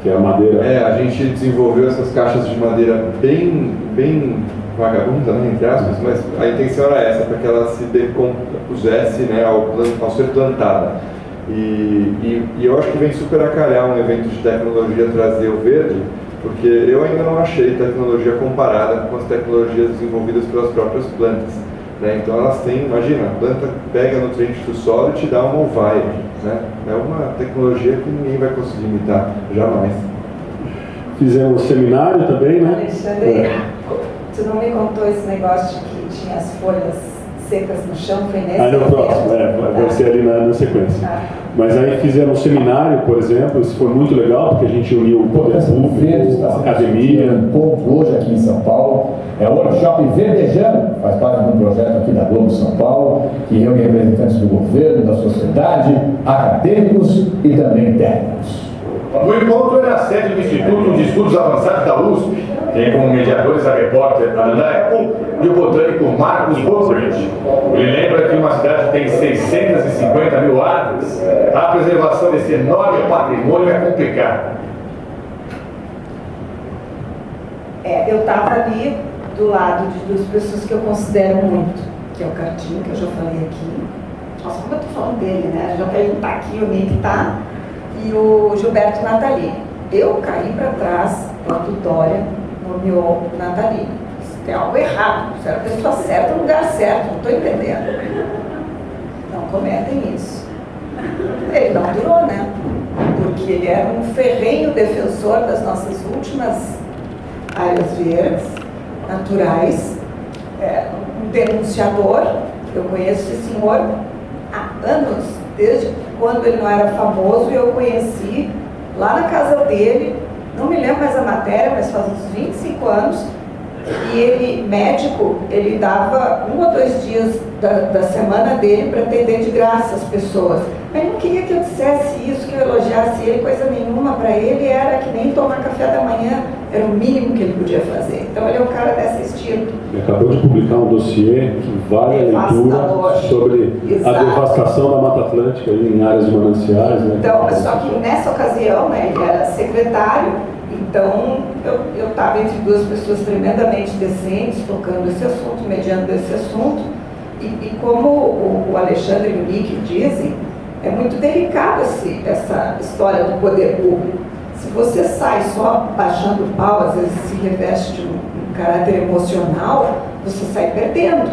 Speaker 1: Que é a madeira.
Speaker 4: A gente desenvolveu essas caixas de madeira bem vagabunda, né, entre aspas, mas a intenção era essa, para que ela se decompusesse, né, ao ser plantada. E eu acho que vem super a calhar um evento de tecnologia trazer o verde, porque eu ainda não achei tecnologia comparada com as tecnologias desenvolvidas pelas próprias plantas, né? Então elas têm, imagina, a planta pega nutrientes do solo e te dá uma ovaia, né? É uma tecnologia que ninguém vai conseguir imitar, jamais.
Speaker 1: Fizemos seminário também, né?
Speaker 3: Alexandre, tu não me contou esse negócio de que tinha as folhas secas no chão, foi nesse
Speaker 1: no próximo, vai ser ali na sequência. Mas aí fizemos seminário, por exemplo, isso foi muito legal, porque a gente uniu o poder público, a academia.
Speaker 11: Um ponto hoje aqui em São Paulo, é o workshop Verdejando, faz parte de um projeto aqui da Globo São Paulo, que reúne representantes do governo, da sociedade, acadêmicos e também técnicos.
Speaker 5: O encontro é na sede do Instituto de Estudos Avançados da USP. Tem como mediadores a repórter Ana Apple e o botânico Marcos Bobridge. Ele lembra que uma cidade tem 650 mil árvores. A preservação desse enorme patrimônio é complicada.
Speaker 3: Eu estava ali do lado de duas pessoas que eu considero muito, que é o Cartinho, que eu já falei aqui. Nossa, como eu estou falando dele, né? Já que ele não está aqui, o Nick está. E o Gilberto Natali. Eu caí para trás quando o Dória nomeou o Natali. Tem algo errado, você era a pessoa certa no lugar certo, não estou entendendo. Não cometem isso. Ele não durou, né? Porque ele era um ferrenho defensor das nossas últimas áreas verdes, naturais, um denunciador. Eu conheço esse senhor há anos, desde quando ele não era famoso, eu conheci lá na casa dele, não me lembro mais a matéria, mas faz uns 25 anos, e ele, médico, ele dava 1 ou 2 dias da semana dele para atender de graça as pessoas. Mas ele não queria que eu dissesse isso, que eu elogiasse ele, coisa nenhuma. Para ele era que nem tomar café da manhã, era o mínimo que ele podia fazer. Então ele é um cara dessa estilo.
Speaker 1: Ele acabou de publicar um dossiê que vale a leitura sobre a devastação da Mata Atlântica em áreas de mananciais. Né?
Speaker 3: Então, só que nessa ocasião, né, ele era secretário, então eu estava entre duas pessoas tremendamente decentes, tocando esse assunto, mediando esse assunto, e como o Alexandre e o Nick dizem, é muito delicado essa história do poder público. Se você sai só baixando o pau, às vezes se reveste de um caráter emocional, você sai perdendo.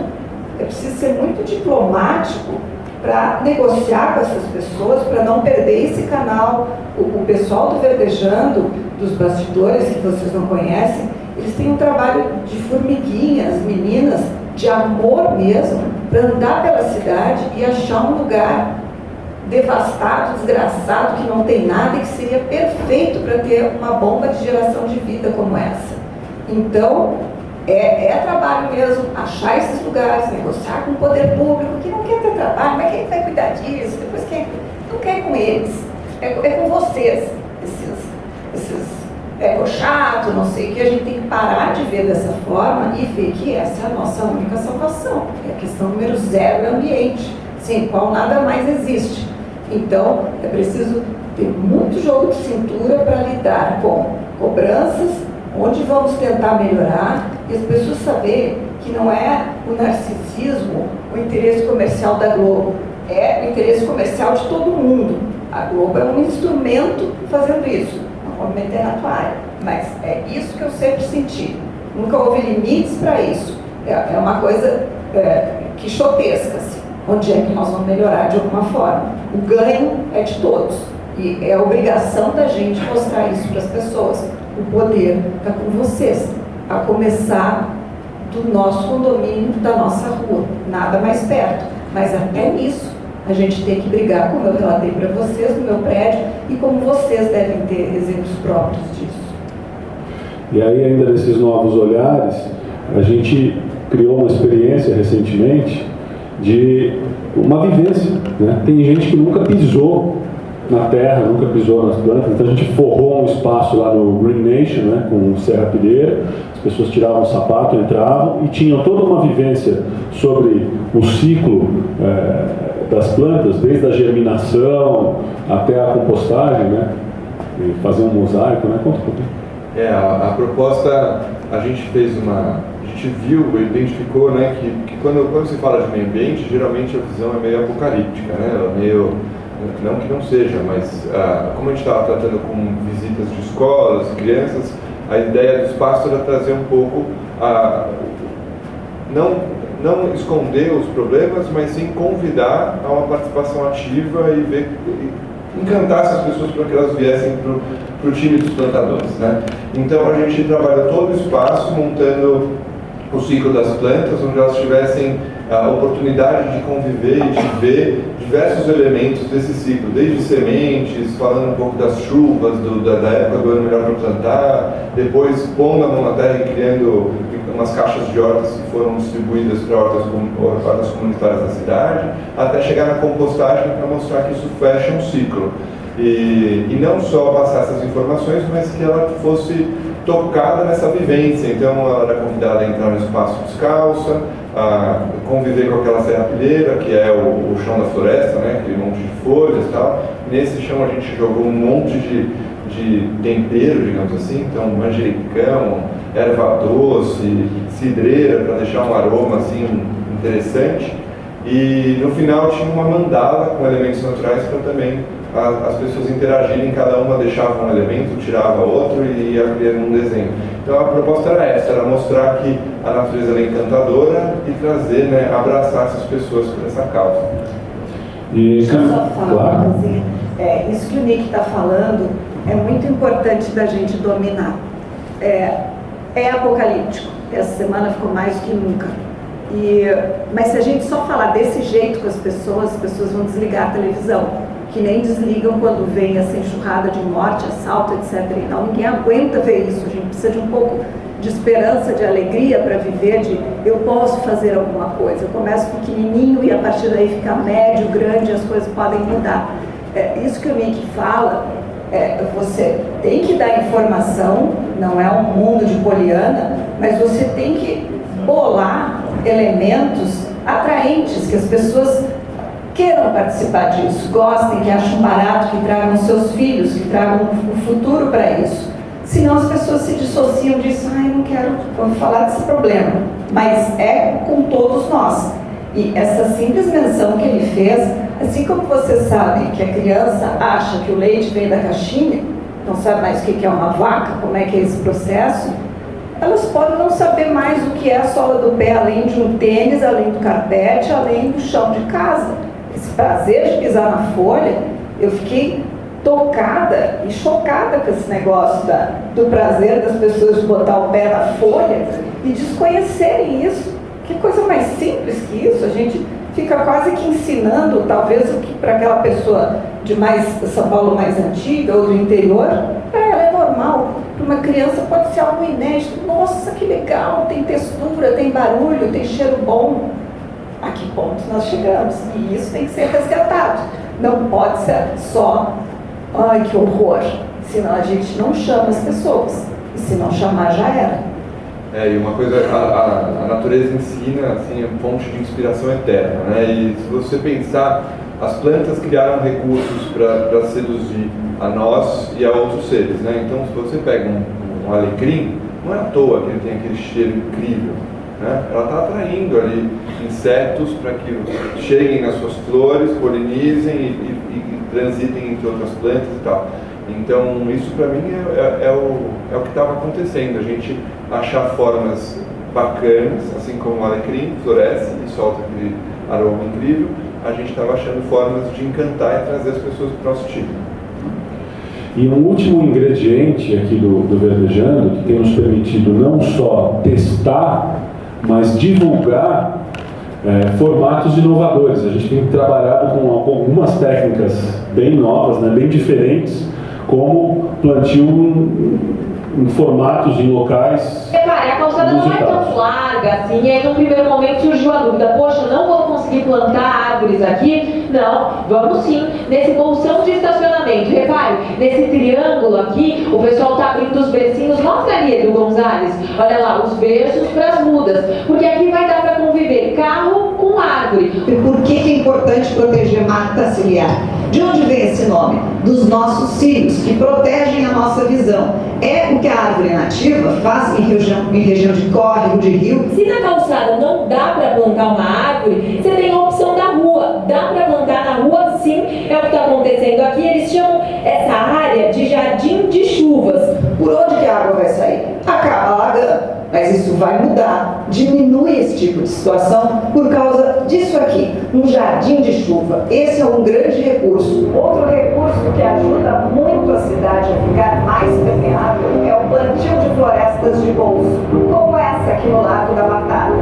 Speaker 3: É preciso ser muito diplomático para negociar com essas pessoas, para não perder esse canal. O pessoal do Verdejando, dos bastidores que vocês não conhecem, eles têm um trabalho de formiguinha, as meninas, de amor mesmo, para andar pela cidade e achar um lugar devastado, desgraçado, que não tem nada e que seria perfeito para ter uma bomba de geração de vida como essa. Então, é trabalho mesmo achar esses lugares, negociar com o poder público, que não quer ter trabalho, mas quem vai cuidar disso? Depois não quer ir com eles, é com vocês, esses pega chato, não sei o que, a gente tem que parar de ver dessa forma e ver que essa é a nossa única salvação. É a questão número 0 do ambiente, sem qual nada mais existe. Então, é preciso ter muito jogo de cintura para lidar com cobranças, onde vamos tentar melhorar, e as pessoas saberem que não é o narcisismo, o interesse comercial da Globo, é o interesse comercial de todo mundo. A Globo é um instrumento fazendo isso. Não vou me meter na tua área, mas é isso que eu sempre senti. Nunca houve limites para isso. É uma coisa quixotesca, assim. Onde é que nós vamos melhorar de alguma forma? O ganho é de todos. E é a obrigação da gente mostrar isso para as pessoas. O poder está com vocês. A começar do nosso condomínio, da nossa rua. Nada mais perto. Mas até nisso, a gente tem que brigar, como eu relatei para vocês, no meu prédio, e como vocês devem ter exemplos próprios disso.
Speaker 1: E aí, ainda nesses novos olhares, a gente criou uma experiência recentemente de uma vivência, né? Tem gente que nunca pisou na terra, nunca pisou nas plantas, então a gente forrou um espaço lá no Green Nation, né, com serrapilheira, as pessoas tiravam o sapato, entravam e tinham toda uma vivência sobre o ciclo das plantas, desde a germinação até a compostagem, né, e fazer um mosaico, né? Conta um pouquinho.
Speaker 4: A proposta, a gente viu, identificou, né, que quando se fala de meio ambiente, geralmente a visão é meio apocalíptica, né, ela é meio, não que não seja, mas como a gente estava tratando com visitas de escolas, crianças, a ideia do espaço era trazer um pouco, não esconder os problemas, mas sim convidar a uma participação ativa e encantar essas pessoas para que elas viessem para o time dos plantadores, né? Então a gente trabalha todo o espaço montando o ciclo das plantas, onde elas tivessem a oportunidade de conviver e de ver diversos elementos desse ciclo, desde sementes, falando um pouco das chuvas, da época do ano melhor para plantar, depois pondo a mão na terra e criando umas caixas de hortas que foram distribuídas para hortas comunitárias da cidade, até chegar na compostagem para mostrar que isso fecha um ciclo. E não só passar essas informações, mas que ela fosse tocada nessa vivência. Então ela era convidada a entrar no espaço descalça, a conviver com aquela serrapilheira, que é o chão da floresta, né, aquele monte de folhas e tal. Nesse chão a gente jogou um monte de tempero, digamos assim, então manjericão, erva doce, cidreira, para deixar um aroma assim interessante. E no final tinha uma mandala com elementos naturais para também as pessoas interagirem, cada uma deixava um elemento, tirava outro e ia criando um desenho. Então a proposta era essa, era mostrar que a natureza é encantadora e trazer, né, abraçar essas pessoas por essa causa.
Speaker 3: Deixa eu só falar uma coisinha. Isso que o Nick está falando é muito importante da gente dominar. É apocalíptico. Essa semana ficou mais do que nunca. Mas se a gente só falar desse jeito com as pessoas vão desligar a televisão. Que nem desligam quando vem essa enxurrada de morte, assalto, etc. Não, ninguém aguenta ver isso. A gente precisa de um pouco de esperança, de alegria para viver, de eu posso fazer alguma coisa. Eu começo pequenininho e a partir daí fica médio, grande, as coisas podem mudar. Isso que o Mick fala, você tem que dar informação, não é um mundo de Poliana, mas você tem que bolar elementos atraentes, que as pessoas queiram participar disso, gostem, que achem barato, que tragam seus filhos, que tragam o futuro para isso. Senão as pessoas se dissociam disso, não quero falar desse problema. Mas é com todos nós. E essa simples menção que ele fez, assim como você sabe que a criança acha que o leite vem da caixinha, não sabe mais o que é uma vaca, como é que é esse processo, elas podem não saber mais o que é a sola do pé, além de um tênis, além do carpete, além do chão de casa. Esse prazer de pisar na folha, eu fiquei tocada e chocada com esse negócio do prazer das pessoas de botar o pé na folha e desconhecerem isso. Que coisa mais simples que isso, a gente fica quase que ensinando, talvez o que para aquela pessoa de São Paulo mais antiga ou do interior, para ela é normal. Para uma criança pode ser algo inédito. Nossa, que legal, tem textura, tem barulho, tem cheiro bom. A que ponto nós chegamos? E isso tem que ser resgatado. Não pode ser só, ai que horror. senão a gente não chama as pessoas, e se não chamar já era.
Speaker 4: E uma coisa, a natureza ensina, assim, é fonte de inspiração eterna, né? E se você pensar, as plantas criaram recursos para seduzir a nós e a outros seres, né? Então, se você pega um alecrim, não é à toa que ele tem aquele cheiro incrível, né? Ela está atraindo ali insetos para que cheguem nas suas flores, polinizem e transitem entre outras plantas e tal. Então, isso para mim é o que estava acontecendo, a gente achar formas bacanas, assim como o alecrim floresce e solta aquele aroma incrível, a gente estava achando formas de encantar e trazer as pessoas para o nosso time.
Speaker 1: E um último ingrediente aqui do Verdejando, que tem nos permitido não só testar, mas divulgar formatos inovadores. A gente tem trabalhado com algumas técnicas bem novas, né, bem diferentes, como plantio em formatos, em locais.
Speaker 2: Repare, a calçada não é tão larga assim, e aí no primeiro momento surgiu a dúvida: poxa, não vou conseguir plantar árvores aqui? Não, vamos sim, nesse bolsão de estacionamento. Repare, nesse triângulo aqui, o pessoal está abrindo os bercinhos. Mostra ali, Edu Gonzalez, olha lá, os berços para as mudas, porque aqui vai dar para conviver carro com árvore.
Speaker 7: E por que é importante proteger mata ciliar? De onde vem esse nome? Dos nossos cílios, que protegem a nossa visão. É o que a árvore nativa faz em região de córrego, de rio.
Speaker 2: Se na calçada não dá para plantar uma árvore, você tem a opção da rua. Dá para plantar na rua, sim, é o que está acontecendo aqui. Eles chamam essa área de jardim de chuvas.
Speaker 7: Por onde que a água vai sair? Acaba alagando. Mas isso vai mudar, diminui esse tipo de situação por causa disso aqui, um jardim de chuva. Esse é um grande recurso. Outro recurso que ajuda muito a cidade a ficar mais permeável é o plantio de florestas de bolso, como essa aqui no Lago da Batata.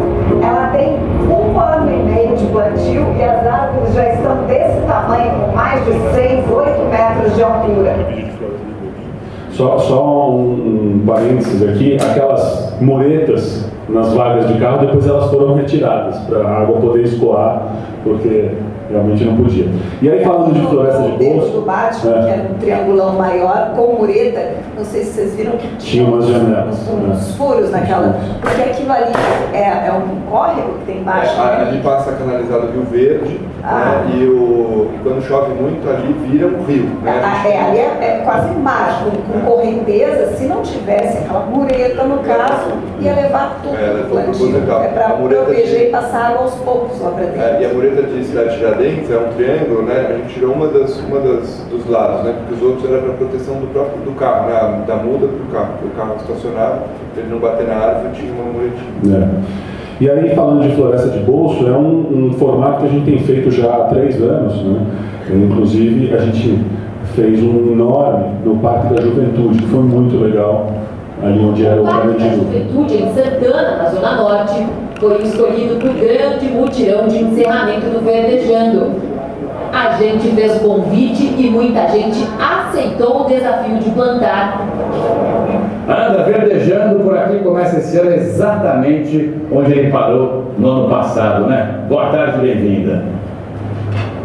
Speaker 7: Ela tem 1 ano e meio de plantio e as árvores já estão desse tamanho, com mais de 6, 8 metros de altura.
Speaker 1: Só um parênteses aqui, aquelas muretas nas vagas de carro, depois elas foram retiradas para a água poder escoar, porque realmente não podia. E aí, falando de floresta de bolso,
Speaker 3: do Batman, que era um triangulão maior, com mureta, não sei se vocês viram que
Speaker 1: tinha umas janelas,
Speaker 3: uns furos naquela, porque aquilo ali é um córrego que tem embaixo.
Speaker 4: Ali passa canalizado Rio Verde, né, e quando chove muito ali vira um rio. Né?
Speaker 3: Ali é quase embaixo, com correnteza. Se não tivesse aquela mureta, no caso, ia levar tudo do plantio. É para proteger e passar água aos poucos lá para dentro.
Speaker 4: E a mureta de Cidade Tiradentes é um triângulo, né? A gente tirou uma dos lados, né? Porque os outros eram para proteção do carro, né? Da muda para o carro estacionado, para ele não bater na árvore, tinha uma muretinha.
Speaker 1: E aí, falando de floresta de bolso, é um formato que a gente tem feito já há 3 anos, né? Inclusive, a gente fez um enorme no Parque da Juventude, que foi muito legal, ali onde era o
Speaker 2: Parque da Juventude, em Santana, na Zona Norte, foi escolhido para o grande mutirão de encerramento do Verdejando. A gente fez o convite e muita gente aceitou o desafio de plantar.
Speaker 11: Anda Verdejando por aqui, começa esse ano exatamente onde ele parou no ano passado, né? Boa tarde, bem-vinda.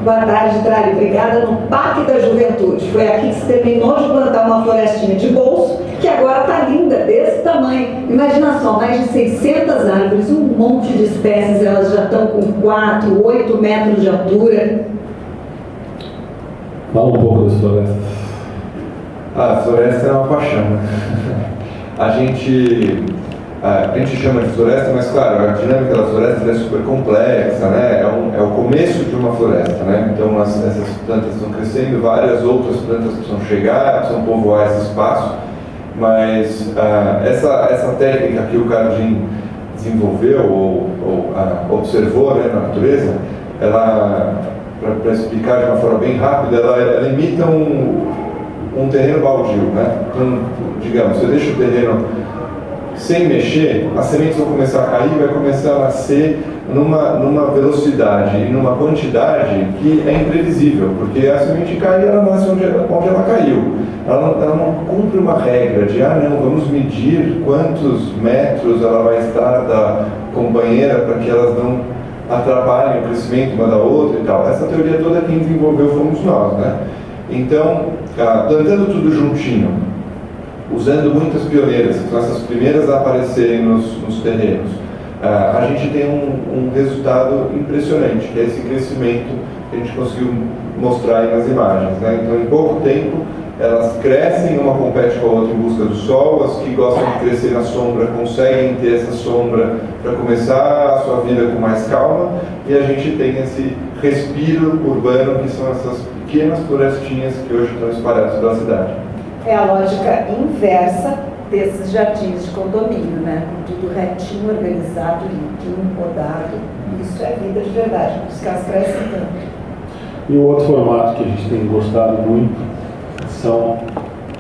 Speaker 7: Boa tarde, Tralli. Obrigada no Parque da Juventude. Foi aqui que se terminou de plantar uma florestinha de bolso, que agora está linda, desse tamanho. Imagina só, mais de 600 árvores, um monte de espécies, elas já estão com 4, 8 metros de altura.
Speaker 1: Fala um pouco das florestas.
Speaker 4: A floresta é uma paixão, né? A gente chama de floresta, mas claro, a dinâmica da floresta é super complexa, né? É o começo de uma floresta, né? Então essas plantas estão crescendo, várias outras plantas precisam chegar, precisam povoar esse espaço, mas essa técnica que o Cardim desenvolveu ou observou, né, na natureza, ela, para explicar de uma forma bem rápida, ela imita um terreno baldio, né? Então, digamos, você deixa o terreno sem mexer, as sementes vão começar a cair, vai começar a nascer numa velocidade e numa quantidade que é imprevisível, porque a semente cai e ela nasce onde ela caiu. Ela não cumpre uma regra de, não, vamos medir quantos metros ela vai estar da companheira para que elas não atrapalhem o crescimento uma da outra e tal. Essa teoria toda quem desenvolveu fomos nós, né? Então, plantando tudo juntinho, usando muitas pioneiras, que são essas primeiras a aparecerem nos terrenos, a gente tem um resultado impressionante, que é esse crescimento que a gente conseguiu mostrar aí nas imagens, né? Então, em pouco tempo, elas crescem, uma compete com a outra em busca do sol, as que gostam de crescer na sombra conseguem ter essa sombra para começar a sua vida com mais calma, e a gente tem esse respiro urbano, que são essas pequenas florestinhas que hoje estão espalhadas pela cidade.
Speaker 3: É a lógica inversa desses jardins de condomínio, né? Com tudo retinho, organizado, limpinho, podado. Isso é vida de verdade, por isso que elas crescem tanto.
Speaker 1: E o outro formato que a gente tem gostado muito são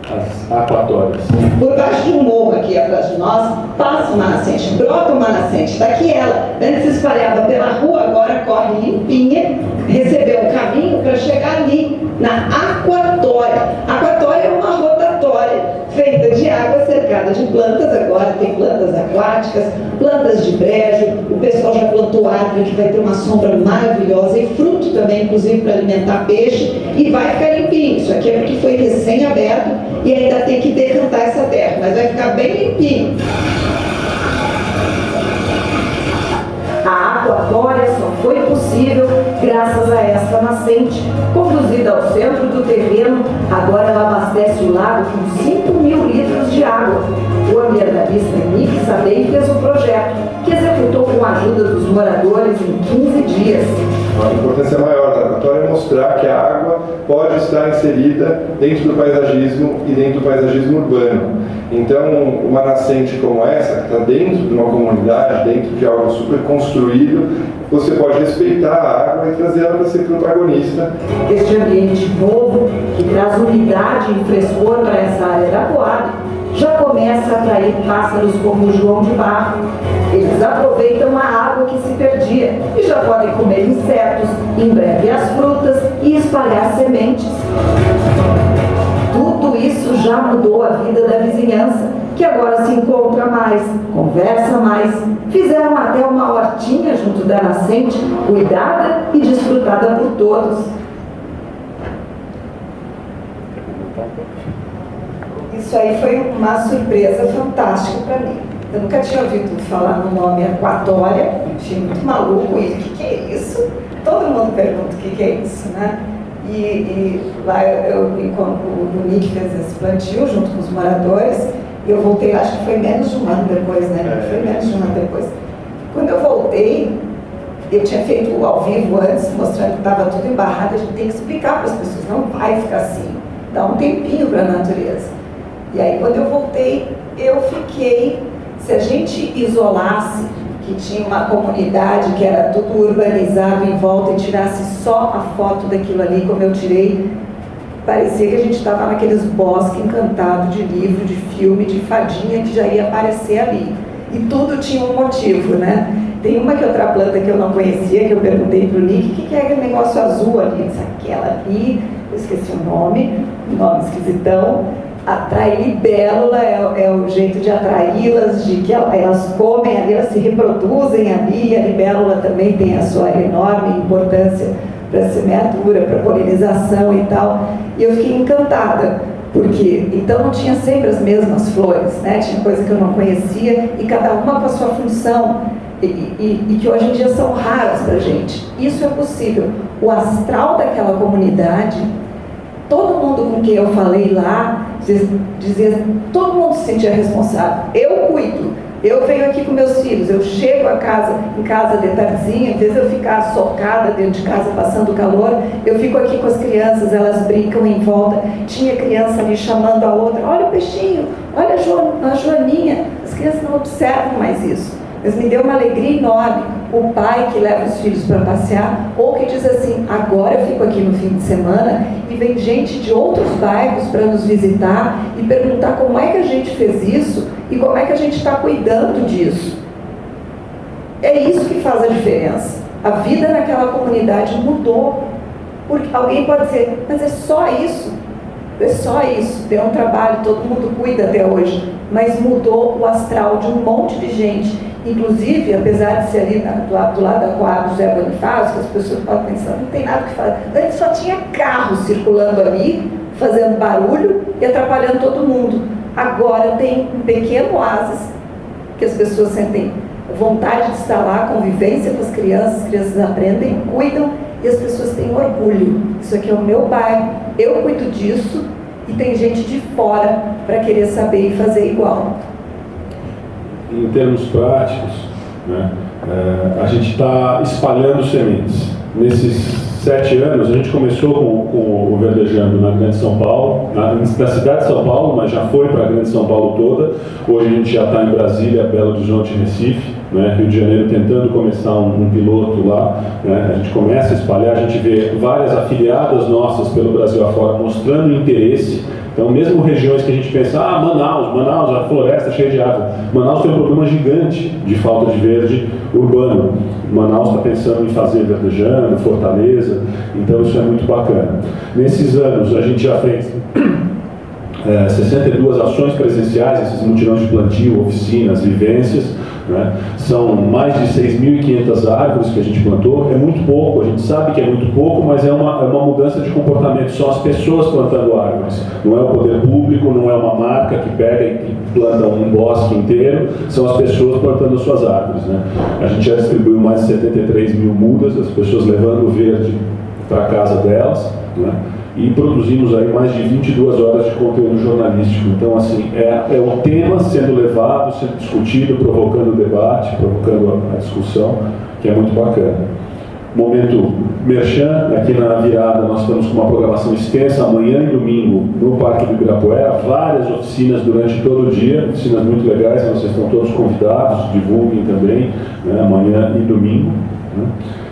Speaker 1: as aquatórias.
Speaker 7: Por baixo de um morro aqui atrás de nós, passa uma nascente, brota uma nascente. Daqui ela, antes se espalhava pela rua, agora corre limpinha, recebeu um caminho para chegar ali, na aquatória. A aquatória é uma rotatória feita de água cercada de plantas. Agora tem plantas aquáticas, plantas de brejo, o pessoal já plantou árvore que vai ter uma sombra maravilhosa e fruto também, inclusive para alimentar peixe, e vai ficar limpinho. Isso aqui é porque foi recém-aberto e ainda tem que decantar essa terra, mas vai ficar bem limpinho. A aquatória só foi possível graças a esta nascente, conduzida ao centro do terreno. Agora ela abastece o lago com 5.000 litros de água. O ambientalista Nick Sabem fez um projeto que executou com a ajuda dos moradores em 15 dias.
Speaker 4: A importância maior da aquatória é mostrar que a água pode estar inserida dentro do paisagismo e dentro do paisagismo urbano. Então, uma nascente como essa, que está dentro de uma comunidade, dentro de algo super construído, você pode respeitar a água e trazer ela para ser protagonista.
Speaker 7: Este ambiente novo, que traz umidade e frescor para essa área da Coab, já começa a atrair pássaros como o João de Barro. Eles aproveitam a água que se perdia e já podem comer insetos, em breve as frutas e espalhar sementes. Tudo isso já mudou a vida da vizinhança, que agora se encontra mais, conversa mais. Fizeram até uma hortinha junto da nascente, cuidada e desfrutada por todos.
Speaker 3: Isso aí foi uma surpresa fantástica para mim. Eu nunca tinha ouvido falar no nome aquatória, achei muito maluco isso. O que é isso? Todo mundo pergunta o que é isso, né? E lá o Nick fez esse plantio junto com os moradores, e eu voltei, acho que foi menos de um ano depois, né? Foi menos de um ano depois. Quando eu voltei, eu tinha feito ao vivo antes, mostrando que estava tudo embarrado. A gente tem que explicar para as pessoas, não vai ficar assim, dá um tempinho para a natureza. E aí, quando eu voltei, eu fiquei, se a gente isolasse, que tinha uma comunidade que era tudo urbanizado em volta, e tirasse só a foto daquilo ali, como eu tirei, parecia que a gente estava naqueles bosques encantados de livro, de filme, de fadinha que já ia aparecer ali. E tudo tinha um motivo, né? Tem uma que outra planta que eu não conhecia, que eu perguntei para o Nick, o que é aquele negócio azul ali? Ele disse, aquela ali, eu esqueci o nome esquisitão. Atrai libélula, é o jeito de atraí-las, de que elas comem ali, elas se reproduzem ali, e a libélula também tem a sua enorme importância para a semeadura, para a polinização e tal. E eu fiquei encantada, porque então não tinha sempre as mesmas flores, né? Tinha coisa que eu não conhecia, e cada uma com a sua função, e que hoje em dia são raras para a gente. Isso é possível. O astral daquela comunidade, todo mundo com quem eu falei lá, dizia, todo mundo se sentia responsável. Eu cuido, eu venho aqui com meus filhos, eu chego em casa de tardezinha, em vez de eu ficar socada dentro de casa passando calor, eu fico aqui com as crianças, elas brincam em volta. Tinha criança ali chamando a outra, olha o peixinho, olha a Joaninha. As crianças não observam mais isso. Mas me deu uma alegria enorme o pai que leva os filhos para passear, ou que diz assim, agora eu fico aqui no fim de semana e vem gente de outros bairros para nos visitar e perguntar como é que a gente fez isso e como é que a gente está cuidando disso. É isso que faz a diferença. A vida naquela comunidade mudou. Porque alguém pode dizer, mas é só isso? É só isso, tem um trabalho, todo mundo cuida até hoje, mas mudou o astral de um monte de gente. Inclusive, apesar de ser ali do lado da Coab José Bonifácio, que as pessoas podem pensar, não tem nada o que fazer. Antes só tinha carro circulando ali, fazendo barulho e atrapalhando todo mundo. Agora tem um pequeno oásis que as pessoas sentem vontade de estar lá, convivência com as crianças aprendem, cuidam e as pessoas têm orgulho. Isso aqui é o meu bairro, eu cuido disso e tem gente de fora para querer saber e fazer igual.
Speaker 1: Em termos práticos, né, a gente está espalhando sementes. Nesses 7 anos, a gente começou com o Verdejando na Grande São Paulo, na cidade de São Paulo, mas já foi para a Grande São Paulo toda. Hoje a gente já está em Brasília, Belo Horizonte e Recife, né, Rio de Janeiro, tentando começar um piloto lá. Né, a gente começa a espalhar, a gente vê várias afiliadas nossas pelo Brasil afora mostrando interesse. Então, mesmo regiões que a gente pensa, Manaus, a floresta cheia de árvore. Manaus tem um problema gigante de falta de verde urbano. Manaus está pensando em fazer Verdejando, Fortaleza, então isso é muito bacana. Nesses anos, a gente já fez 62 ações presenciais, esses mutirões de plantio, oficinas, vivências. Né? São mais de 6.500 árvores que a gente plantou. É muito pouco, a gente sabe que é muito pouco, mas é uma mudança de comportamento. São as pessoas plantando árvores, não é o poder público, não é uma marca que pega e planta um bosque inteiro, são as pessoas plantando as suas árvores. Né? A gente já distribuiu mais de 73 mil mudas, as pessoas levando o verde para a casa delas. Né? E produzimos aí mais de 22 horas de conteúdo jornalístico. Então, assim, é o tema sendo levado, sendo discutido, provocando o debate, provocando a discussão, que é muito bacana. Momento merchan, aqui na virada nós estamos com uma programação extensa, amanhã e domingo, no Parque do Ibirapuera, várias oficinas durante todo o dia, oficinas muito legais, vocês estão todos convidados, divulguem também, né, amanhã e domingo. Né?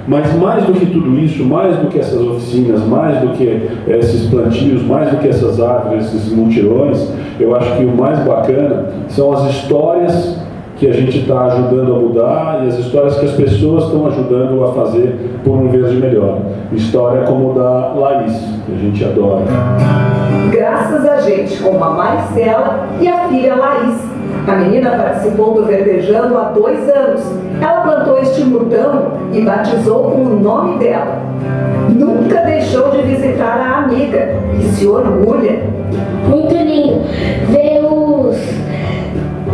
Speaker 1: Mas mais do que tudo isso, mais do que essas oficinas, mais do que esses plantios, mais do que essas árvores, esses mutirões, eu acho que o mais bacana são as histórias que a gente está ajudando a mudar e as histórias que as pessoas estão ajudando a fazer por um verde melhor. História como da Laís, que a gente adora.
Speaker 7: Graças a gente, como a Maricela e a filha Laís. A menina participou do Verdejando há 2 anos. Ela plantou este murtão e batizou com o nome dela. Nunca deixou de visitar a amiga e se orgulha.
Speaker 14: Muito lindo ver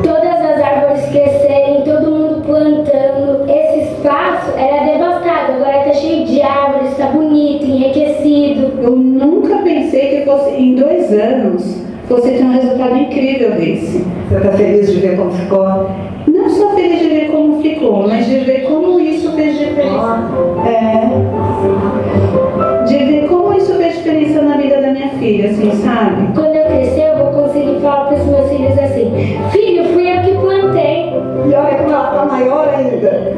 Speaker 14: todas as árvores crescerem, todo mundo plantando. Esse espaço era devastado, agora está cheio de árvores, está bonito, enriquecido.
Speaker 12: Eu nunca pensei que fosse em 2 anos você ter um resultado incrível desse.
Speaker 7: Você está feliz de ver como ficou?
Speaker 12: Não só feliz de ver como ficou, mas de ver como isso fez diferença. De ver como isso fez diferença na vida da minha filha, assim, sabe?
Speaker 14: Quando eu crescer, eu vou conseguir falar para os meus filhos assim: filho, fui eu que plantei.
Speaker 7: E olha como ela está maior ainda.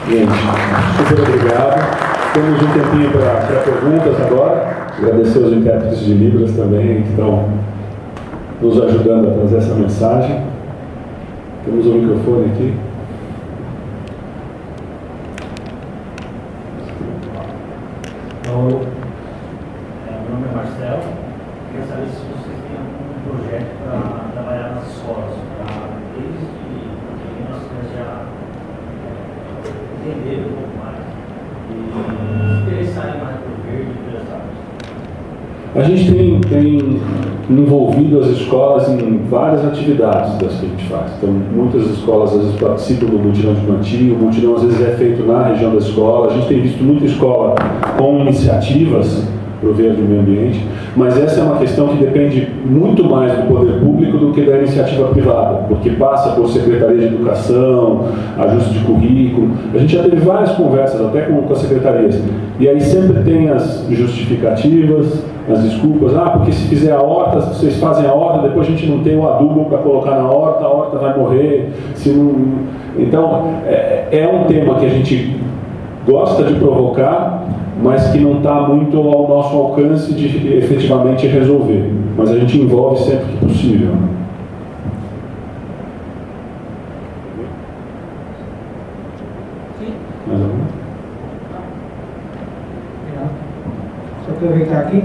Speaker 1: Gente, super obrigado. Temos um tempinho para perguntas agora. Agradecer aos intérpretes de Libras também, que estão nos ajudando a trazer essa mensagem. Temos o microfone aqui.
Speaker 16: Meu nome é Marcelo. Queria saber se vocês têm algum projeto para trabalhar nas escolas, desde que nós já entenderem um pouco mais e se interessarem mais por verde e pelas árvores.
Speaker 1: A gente tem envolvido as escolas em várias atividades das que a gente faz. Então, muitas escolas às vezes participam do mutirão de plantio, o mutirão às vezes é feito na região da escola. A gente tem visto muita escola com iniciativas para o verde e meio ambiente, mas essa é uma questão que depende muito mais do poder público do que da iniciativa privada, porque passa por Secretaria de Educação, ajuste de currículo. A gente já teve várias conversas até com as secretarias, e aí sempre tem as justificativas, as desculpas, porque se fizer a horta, vocês fazem a horta, depois a gente não tem o adubo para colocar na horta, a horta vai morrer. Se não... Então, é um tema que a gente gosta de provocar, mas que não está muito ao nosso alcance de efetivamente resolver. Mas a gente envolve sempre que possível. Mais alguma?
Speaker 17: Deixa eu aproveitar aqui.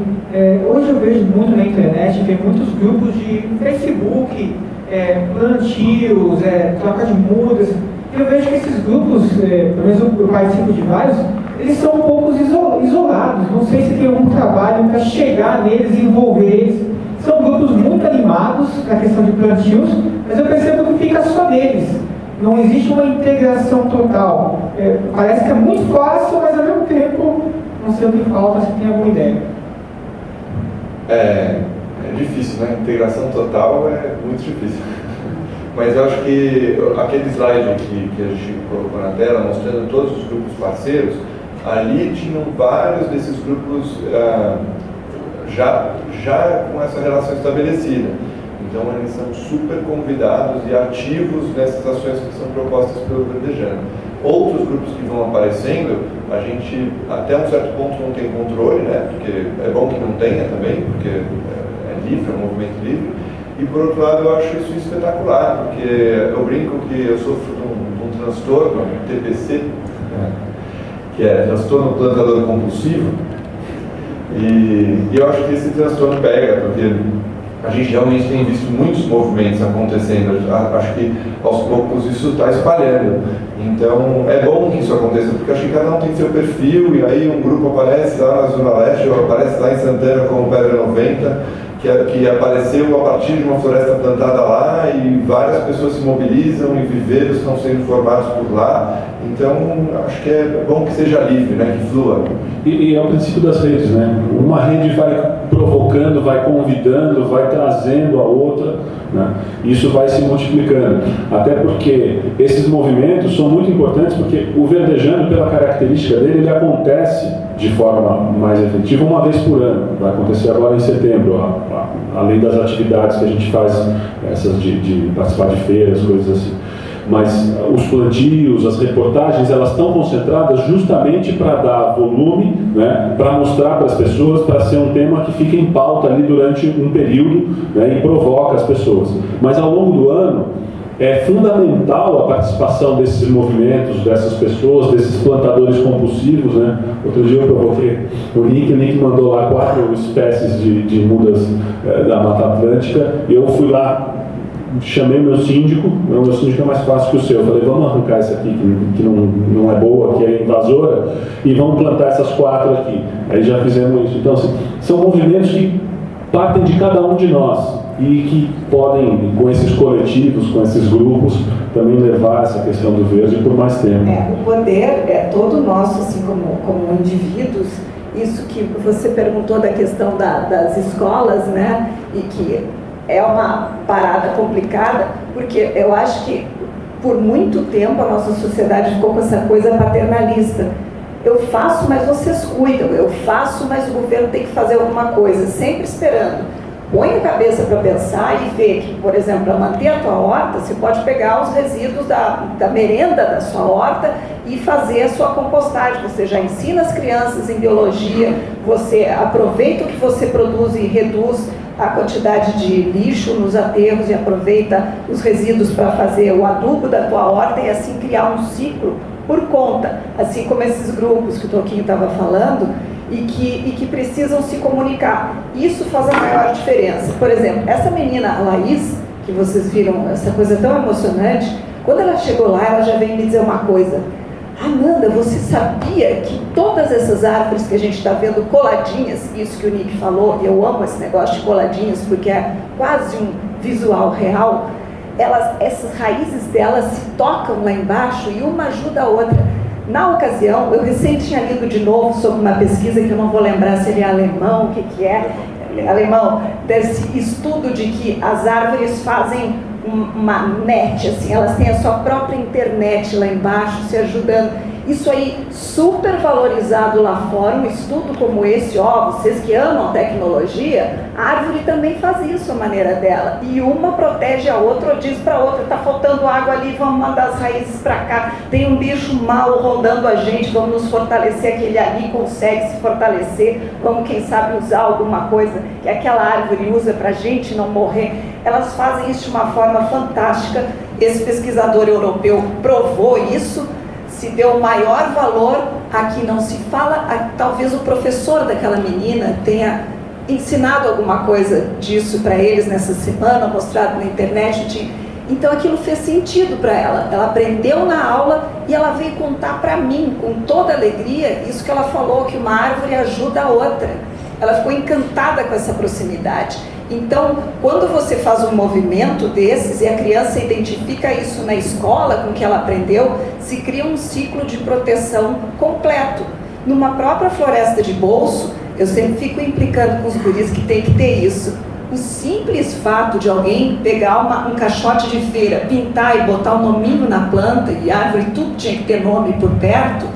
Speaker 17: Hoje eu vejo muito na internet, tem muitos grupos de Facebook, plantios, troca de mudas. Eu eu vejo que esses grupos, pelo menos eu participo de vários, eles são um pouco isolados. Não sei se tem algum trabalho para chegar neles e envolver eles. São grupos muito animados na questão de plantios, mas eu percebo que fica só neles. Não existe uma integração total. Parece que é muito fácil, mas ao mesmo tempo não sei o que falta, se tem alguma ideia.
Speaker 4: É difícil, né? Integração total é muito difícil. Mas eu acho que aquele slide que a gente colocou na tela, mostrando todos os grupos parceiros, ali tinham vários desses grupos já com essa relação estabelecida. Então eles são super convidados e ativos nessas ações que são propostas pelo Verdejando. Outros grupos que vão aparecendo, a gente até um certo ponto não tem controle, né? Porque é bom que não tenha também, porque é livre, é um movimento livre. E por outro lado eu acho isso espetacular, porque eu brinco que eu sofro de um transtorno, TPC, que é transtorno plantador compulsivo, e eu acho que esse transtorno pega, porque a gente realmente tem visto muitos movimentos acontecendo, acho que aos poucos isso está espalhando. Então é bom que isso aconteça, porque acho que cada um tem seu perfil, e aí um grupo aparece lá na Zona Leste, ou aparece lá em Santana como Pedra 90, que apareceu a partir de uma floresta plantada lá, e várias pessoas se mobilizam e viveiros estão sendo formados por lá. Então acho que é bom que seja livre, né, que flua.
Speaker 1: E é o princípio das redes, né? Uma rede vai provocando, vai convidando, vai trazendo a outra, né? Isso vai se multiplicando. Até porque esses movimentos são muito importantes, porque o Verdejando, pela característica dele, ele acontece de forma mais efetiva uma vez por ano. Vai acontecer agora em setembro, além das atividades que a gente faz, essas de participar de feiras, coisas assim. Mas os plantios, as reportagens, elas estão concentradas justamente para dar volume, né, para mostrar para as pessoas, para ser um tema que fica em pauta ali durante um período, né, e provoca as pessoas. Mas ao longo do ano é fundamental a participação desses movimentos, dessas pessoas, desses plantadores compulsivos, né? Outro dia eu provoquei o Nick mandou lá 4 espécies de mudas da Mata Atlântica, e eu fui lá, chamei meu síndico é mais fácil que o seu, eu falei, vamos arrancar essa aqui que não é boa, que é invasora, e vamos plantar essas 4 aqui. Aí já fizemos isso. Então, assim, são movimentos que partem de cada um de nós e que podem, com esses coletivos, com esses grupos, também levar essa questão do verde por mais tempo.
Speaker 3: O poder é todo nosso, assim, como indivíduos. Isso que você perguntou da questão das escolas, né, e que é uma parada complicada, porque eu acho que por muito tempo a nossa sociedade ficou com essa coisa paternalista. Eu faço, mas vocês cuidam. Eu faço, mas o governo tem que fazer alguma coisa, sempre esperando. Põe a cabeça para pensar e ver que, por exemplo, para manter a tua horta, você pode pegar os resíduos da merenda da sua horta e fazer a sua compostagem. Você já ensina as crianças em biologia, você aproveita o que você produz e reduz a quantidade de lixo nos aterros e aproveita os resíduos para fazer o adubo da tua horta e assim criar um ciclo por conta, assim como esses grupos que o Toquinho estava falando e que precisam se comunicar. Isso faz a maior diferença. Por exemplo, essa menina, a Laís, que vocês viram, essa coisa tão emocionante, quando ela chegou lá, ela já veio me dizer uma coisa: Amanda, você sabia que todas essas árvores que a gente está vendo coladinhas, isso que o Nick falou, e eu amo esse negócio de coladinhas porque é quase um visual real, essas raízes delas se tocam lá embaixo e uma ajuda a outra. Na ocasião, eu recém tinha lido de novo sobre uma pesquisa que eu não vou lembrar se ele é alemão, o que é, alemão, desse estudo de que as árvores fazem uma net, assim, elas têm a sua própria internet lá embaixo, se ajudando. Isso aí, super valorizado lá fora, um estudo como esse, vocês que amam tecnologia, a árvore também faz isso, a maneira dela. E uma protege a outra, ou diz para a outra, está faltando água ali, vamos mandar as raízes para cá. Tem um bicho mau rondando a gente, vamos nos fortalecer, aquele ali consegue se fortalecer, vamos, quem sabe, usar alguma coisa que aquela árvore usa para a gente não morrer. Elas fazem isso de uma forma fantástica. Esse pesquisador europeu provou isso, se deu maior valor a que não se fala. Talvez o professor daquela menina tenha ensinado alguma coisa disso para eles nessa semana, mostrado na internet, Então aquilo fez sentido para ela. Ela aprendeu na aula e ela veio contar para mim, com toda alegria, isso que ela falou, que uma árvore ajuda a outra. Ela ficou encantada com essa proximidade. Então, quando você faz um movimento desses e a criança identifica isso na escola, com o que ela aprendeu, se cria um ciclo de proteção completo. Numa própria floresta de bolso, eu sempre fico implicando com os guris que tem que ter isso. O simples fato de alguém pegar um caixote de feira, pintar e botar um nominho na planta, e árvore, tudo tinha que ter nome por perto,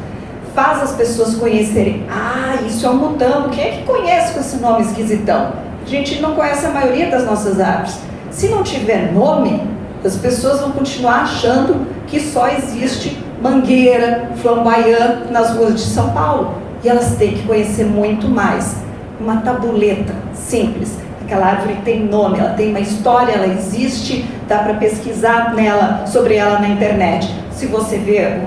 Speaker 3: faz as pessoas conhecerem. Ah, isso é um mutambo. Quem é que conhece com esse nome esquisitão? A gente não conhece a maioria das nossas árvores. Se não tiver nome, as pessoas vão continuar achando que só existe mangueira, flamboyant nas ruas de São Paulo. E elas têm que conhecer muito mais. Uma tabuleta simples. Aquela árvore tem nome, ela tem uma história, ela existe, dá para pesquisar sobre ela na internet. Se você vê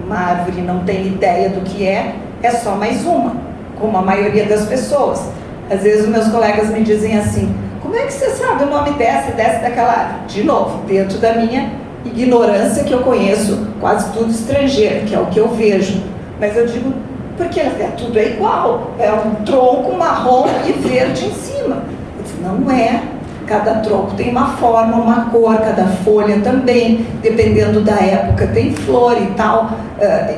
Speaker 3: uma árvore e não tem ideia do que é só mais uma, como a maioria das pessoas. Às vezes os meus colegas me dizem assim, como é que você sabe o nome dessa e dessa daquela árvore? De novo, dentro da minha ignorância, que eu conheço quase tudo estrangeiro, que é o que eu vejo. Mas eu digo, porque tudo é igual, é um tronco marrom e verde em cima. Não é, cada tronco tem uma forma, uma cor, cada folha também, dependendo da época tem flor e tal,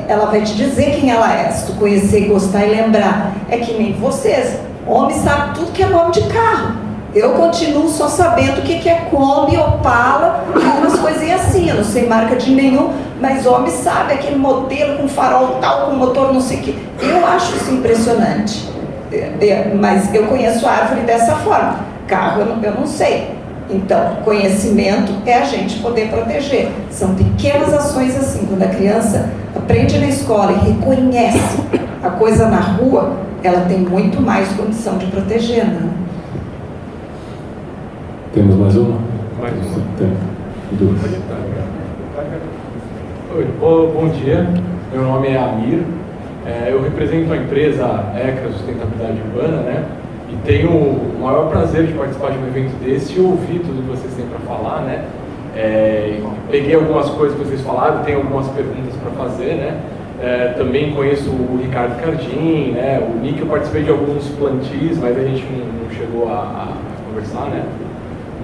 Speaker 3: ela vai te dizer quem ela é, se tu conhecer, gostar e lembrar. É que nem vocês, homem sabe tudo que é nome de carro, eu continuo só sabendo o que é Kombi, Opala, umas coisinhas assim, eu não sei marca de nenhum, mas homem sabe aquele modelo com farol tal, com motor não sei o que, eu acho isso impressionante. Mas eu conheço a árvore dessa forma. Carro eu não sei. Então, conhecimento é a gente poder proteger. São pequenas ações assim. Quando a criança aprende na escola e reconhece a coisa na rua, ela tem muito mais condição de proteger, né?
Speaker 1: Temos mais uma?
Speaker 18: Mais uma.
Speaker 1: Duas.
Speaker 18: Oi, bom dia. Meu nome é Amir. Eu represento a empresa ECRA Sustentabilidade Urbana, né? E tenho o maior prazer de participar de um evento desse e ouvir tudo que vocês têm para falar, né? Peguei algumas coisas que vocês falaram, tenho algumas perguntas para fazer, né? Também conheço o Ricardo Cardim, né? O Nick, eu participei de alguns plantios, mas a gente não chegou a conversar, né?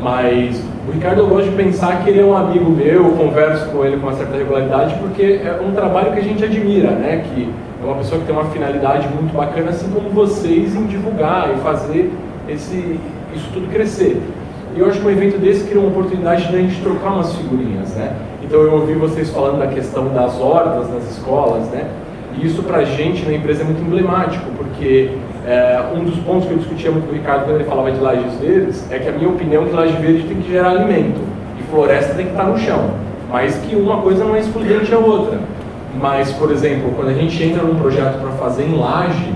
Speaker 18: Mas o Ricardo, eu gosto de pensar que ele é um amigo meu, eu converso com ele com uma certa regularidade, porque é um trabalho que a gente admira, né? Que é uma pessoa que tem uma finalidade muito bacana, assim como vocês, em divulgar e fazer isso tudo crescer. E eu acho que um evento desse cria uma oportunidade de a gente trocar umas figurinhas, né? Então eu ouvi vocês falando da questão das hortas nas escolas, né? E isso pra gente na empresa é muito emblemático, porque um dos pontos que eu discutia muito com o Ricardo quando ele falava de lajes verdes, é que a minha opinião é que laje verde tem que gerar alimento, e floresta tem que estar no chão, mas que uma coisa não é excludente à outra. Mas, por exemplo, quando a gente entra num projeto para fazer em laje,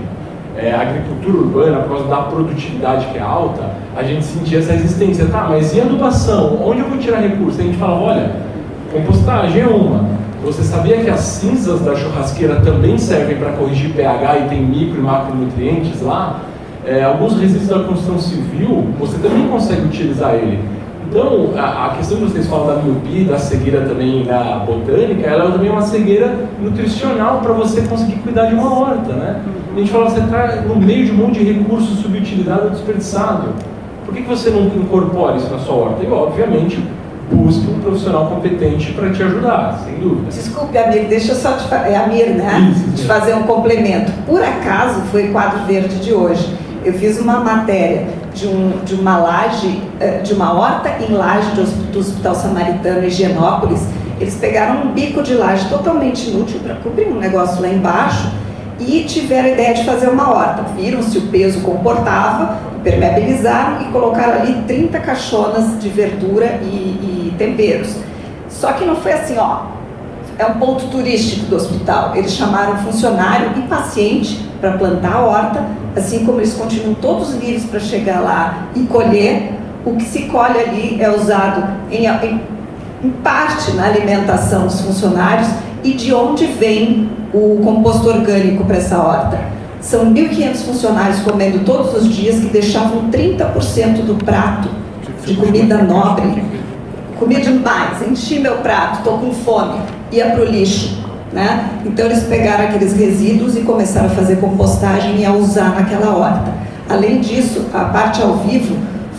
Speaker 18: agricultura urbana, por causa da produtividade que é alta, a gente sentia essa resistência. Tá, mas e a adubação? Onde eu vou tirar recursos? E a gente falava, olha, compostagem é uma. Você sabia que as cinzas da churrasqueira também servem para corrigir pH e tem micro e macronutrientes lá? Alguns resíduos da construção civil, você também consegue utilizar ele. Então, a questão que vocês falam da miopia, da cegueira também na botânica, ela também é uma cegueira nutricional para você conseguir cuidar de uma horta, né? A gente fala, você está no meio de um monte de recursos subutilizado ou desperdiçado. Por que você não incorpora isso na sua horta? E, obviamente, busque um profissional competente para te ajudar, sem dúvida.
Speaker 3: Desculpe, Amir, deixa eu só Amir, né? Te fazer um complemento. Por acaso, foi o quadro verde de hoje. Eu fiz uma matéria de uma laje, de uma horta em laje do Hospital Samaritano em Higienópolis. Eles pegaram um bico de laje totalmente inútil para cobrir um negócio lá embaixo e tiveram a ideia de fazer uma horta. Viram se o peso comportava, impermeabilizaram e colocaram ali 30 caixonas de verdura e temperos. Só que não foi assim, ó, é um ponto turístico do hospital. Eles chamaram funcionário e paciente para plantar a horta, assim como eles continuam todos livres para chegar lá e colher. O que se colhe ali é usado em parte na alimentação dos funcionários. E de onde vem o composto orgânico para essa horta? São 1.500 funcionários comendo todos os dias que deixavam 30% do prato de comida nobre comi demais, enchi meu prato, estou com fome, ia para o lixo, né? Então eles pegaram aqueles resíduos e começaram a fazer compostagem e a usar naquela horta. Além disso, a parte ao vivo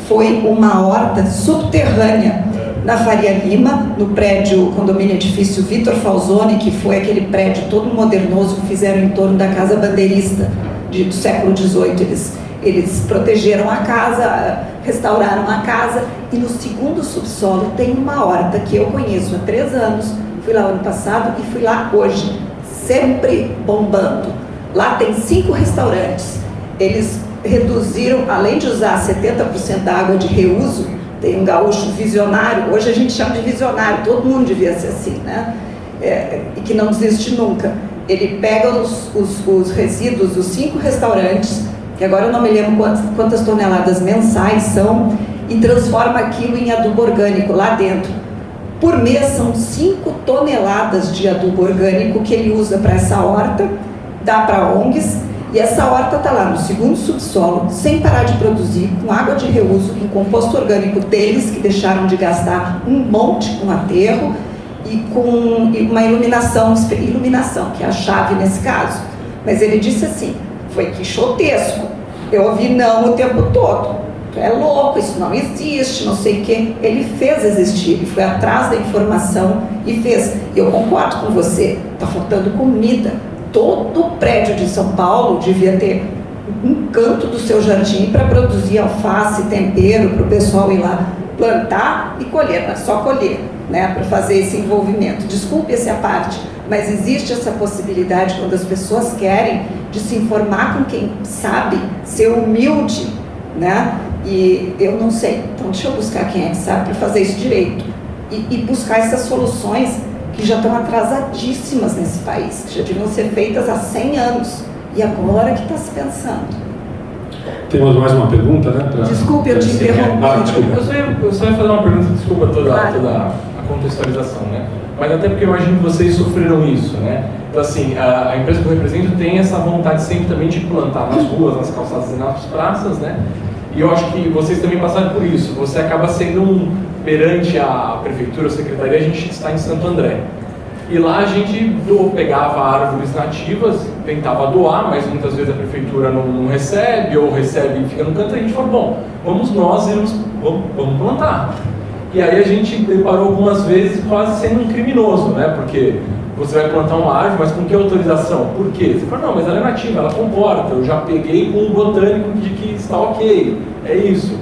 Speaker 3: foi uma horta subterrânea na Faria Lima, no prédio condomínio edifício Vitor Falzoni, que foi aquele prédio todo modernoso que fizeram em torno da Casa Bandeirista do século XVIII. Eles protegeram a casa, restauraram a casa, e no segundo subsolo tem uma horta que eu conheço há 3 anos, fui lá ano passado e fui lá hoje, sempre bombando. Lá tem 5 restaurantes, eles reduziram, além de usar 70% da água de reuso, tem um gaúcho visionário, hoje a gente chama de visionário, todo mundo devia ser assim, né? E que não desiste nunca. Ele pega os resíduos dos 5 restaurantes, que agora eu não me lembro quantas toneladas mensais são, e transforma aquilo em adubo orgânico lá dentro. Por mês são 5 toneladas de adubo orgânico que ele usa para essa horta, dá para ONGs, e essa horta está lá no segundo subsolo, sem parar de produzir, com água de reuso, com composto orgânico deles, que deixaram de gastar um monte com aterro, e com uma iluminação, que é a chave nesse caso. Mas ele disse assim, foi quixotesco, eu ouvi não o tempo todo, tu é louco, isso não existe, não sei o quê. Ele fez existir, ele foi atrás da informação e fez. Eu concordo com você, está faltando comida. Todo prédio de São Paulo devia ter um canto do seu jardim para produzir alface, tempero, para o pessoal ir lá plantar e colher, não é só colher, né, para fazer esse envolvimento. Desculpe essa parte, mas existe essa possibilidade, quando as pessoas querem, de se informar com quem sabe, ser humilde, né? E eu não sei, então deixa eu buscar quem é que sabe para fazer isso direito e buscar essas soluções que já estão atrasadíssimas nesse país, que já deviam ser feitas há 100 anos, e agora que está se pensando.
Speaker 1: Temos mais uma pergunta, né?
Speaker 3: Desculpe, eu te interrompi.
Speaker 18: Desculpa. Eu só ia fazer uma pergunta, desculpa toda a contextualização, né? Mas até porque eu imagino que vocês sofreram isso, né? Então, assim, a empresa que eu represento tem essa vontade sempre também de plantar nas ruas, nas calçadas e nas praças, né? E eu acho que vocês também passaram por isso. Você acaba sendo perante a prefeitura, a secretaria, a gente está em Santo André. E lá a gente pegava árvores nativas, tentava doar, mas muitas vezes a prefeitura não recebe, ou recebe e fica no canto, e a gente falou, bom, vamos plantar. E aí a gente deparou algumas vezes quase sendo um criminoso, né? Porque você vai plantar uma árvore, mas com que autorização? Por quê? Você fala, não, mas ela é nativa, ela comporta, eu já peguei com um botânico de que está ok, é isso.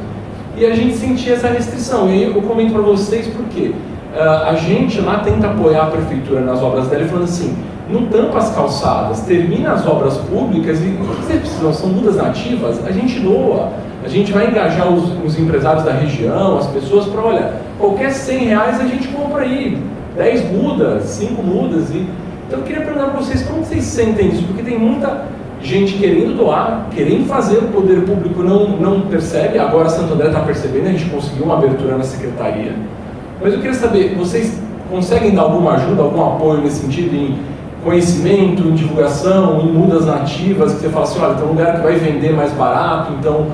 Speaker 18: E a gente sentia essa restrição, e eu comento para vocês por quê. A gente lá tenta apoiar a prefeitura nas obras dela, falando assim, não tampa as calçadas, termina as obras públicas e o que vocês precisam, são mudas nativas, a gente doa. A gente vai engajar os empresários da região, as pessoas, para, olha, qualquer R$100 a gente compra aí, 10 mudas, 5 mudas. Então eu queria perguntar para vocês, como vocês sentem isso? Porque tem muita gente querendo doar, querendo fazer, o poder público não percebe, agora Santo André está percebendo, a gente conseguiu uma abertura na secretaria. Mas eu queria saber, vocês conseguem dar alguma ajuda, algum apoio nesse sentido, em conhecimento, em divulgação, em mudas nativas, que você fala assim, olha, tem um lugar que vai vender mais barato, então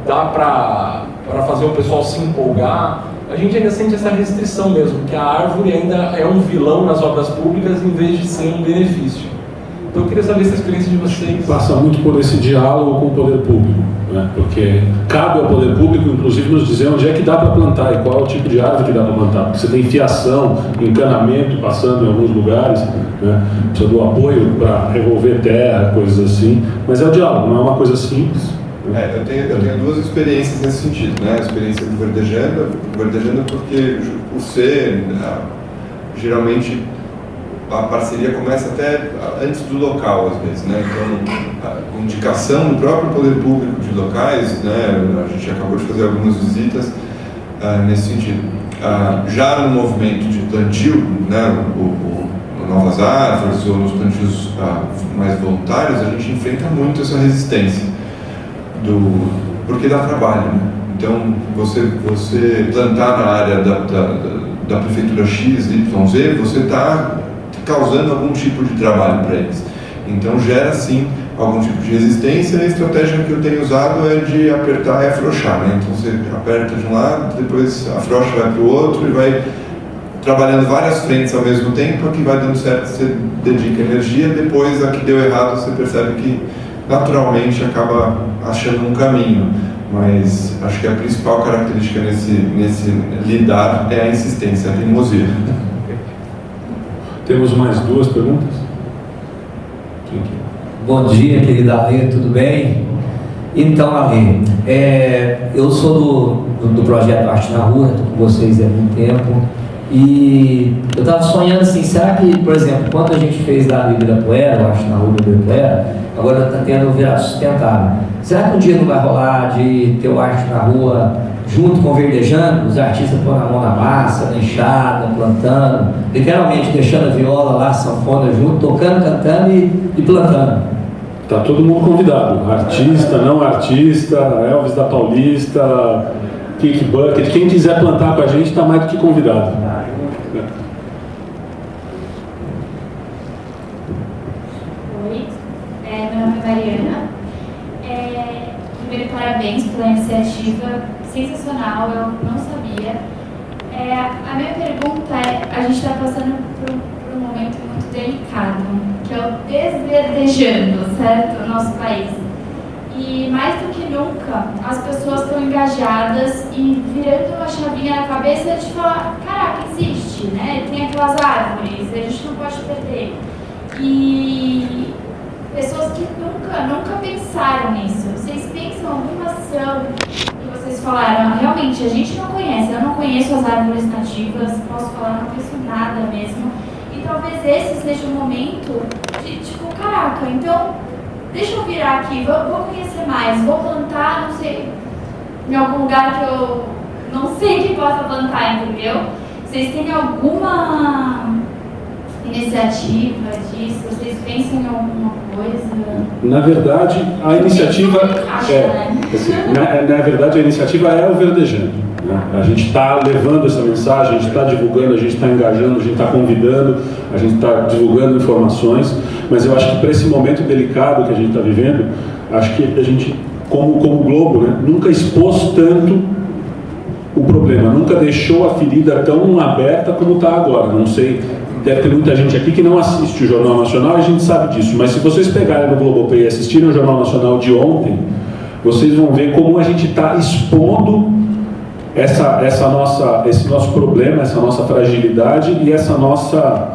Speaker 18: dá para fazer o pessoal se empolgar. A gente ainda sente essa restrição mesmo, que a árvore ainda é um vilão nas obras públicas em vez de ser um benefício. Então eu queria saber se a experiência de vocês...
Speaker 1: Passa muito por esse diálogo com o poder público, né? Porque cabe ao poder público, inclusive, nos dizer onde é que dá para plantar e qual é o tipo de árvore que dá para plantar. Porque você tem fiação, encanamento passando em alguns lugares, né? Precisa do apoio para revolver terra, coisas assim. Mas é o diálogo, não é uma coisa simples.
Speaker 4: Eu tenho 2 experiências nesse sentido, né? A experiência do Verdejando porque o C, geralmente a parceria começa até antes do local, às vezes, né? Então, a indicação do próprio poder público de locais, né? A gente acabou de fazer algumas visitas nesse sentido. Já no movimento de plantio, né? Novas árvores ou nos plantios mais voluntários, a gente enfrenta muito essa resistência. Porque dá trabalho, né? Então, você plantar na área da prefeitura X, Y, Z, você está causando algum tipo de trabalho para eles. Então, gera sim algum tipo de resistência. A estratégia que eu tenho usado é de apertar e afrouxar, né? Então você aperta de um lado, depois afrouxa, vai para o outro e vai trabalhando várias frentes ao mesmo tempo. A que vai dando certo você dedica energia, depois a que deu errado você percebe que naturalmente acaba achando um caminho. Mas acho que a principal característica nesse lidar é a insistência, a teimosia.
Speaker 1: Temos mais duas perguntas?
Speaker 19: Bom dia, querida Ale, tudo bem? Então, Ale, eu sou do projeto Arte na Rua, estou com vocês há muito tempo, e eu estava sonhando assim, será que, por exemplo, quando a gente fez lá no Ibirapuera, o Arte na Rua do Ibirapuera, agora está tendo o Virado Sustentável, será que um dia não vai rolar de ter o Arte na Rua junto com o Verdejando, os artistas pondo a mão na massa, na enxada, plantando, literalmente deixando a viola lá, a sanfona junto, tocando, cantando e plantando?
Speaker 1: Está todo mundo convidado, artista, não artista, Elvis da Paulista, Kick Bucket, quem quiser plantar com a gente está mais do que convidado.
Speaker 20: Oi, meu nome é Mariana. Primeiro, parabéns pela iniciativa, sensacional, eu não sabia. A minha pergunta a gente está passando por um momento muito delicado, que é o desverdejando, certo? No nosso país. E mais do que nunca, as pessoas estão engajadas e virando uma chavinha na cabeça de falar, caraca, existe, né? Tem aquelas árvores, a gente não pode perder. E pessoas que nunca pensaram nisso. Vocês pensam em alguma ação que vocês falaram, realmente, a gente não conhece, eu não conheço as árvores nativas, posso falar, não conheço nada mesmo. E talvez esse seja o momento de, tipo, caraca, então, deixa eu virar aqui, vou conhecer mais, vou plantar, não sei, em algum lugar que eu não sei que possa plantar, entendeu? Vocês têm alguma iniciativa disso? Vocês pensam em alguma coisa?
Speaker 1: Na verdade, a iniciativa na verdade, a iniciativa é o Verdejando. Né? A gente está levando essa mensagem, a gente está divulgando, a gente está engajando, a gente está convidando, a gente está divulgando informações, mas eu acho que para esse momento delicado que a gente está vivendo, acho que a gente, como Globo, né, nunca expôs tanto o problema, nunca deixou a ferida tão aberta como está agora. Não sei, deve ter muita gente aqui que não assiste o Jornal Nacional, a gente sabe disso, mas se vocês pegarem no Globoplay e assistirem o Jornal Nacional de ontem, vocês vão ver como a gente está expondo esse nosso problema, essa nossa fragilidade e essa nossa,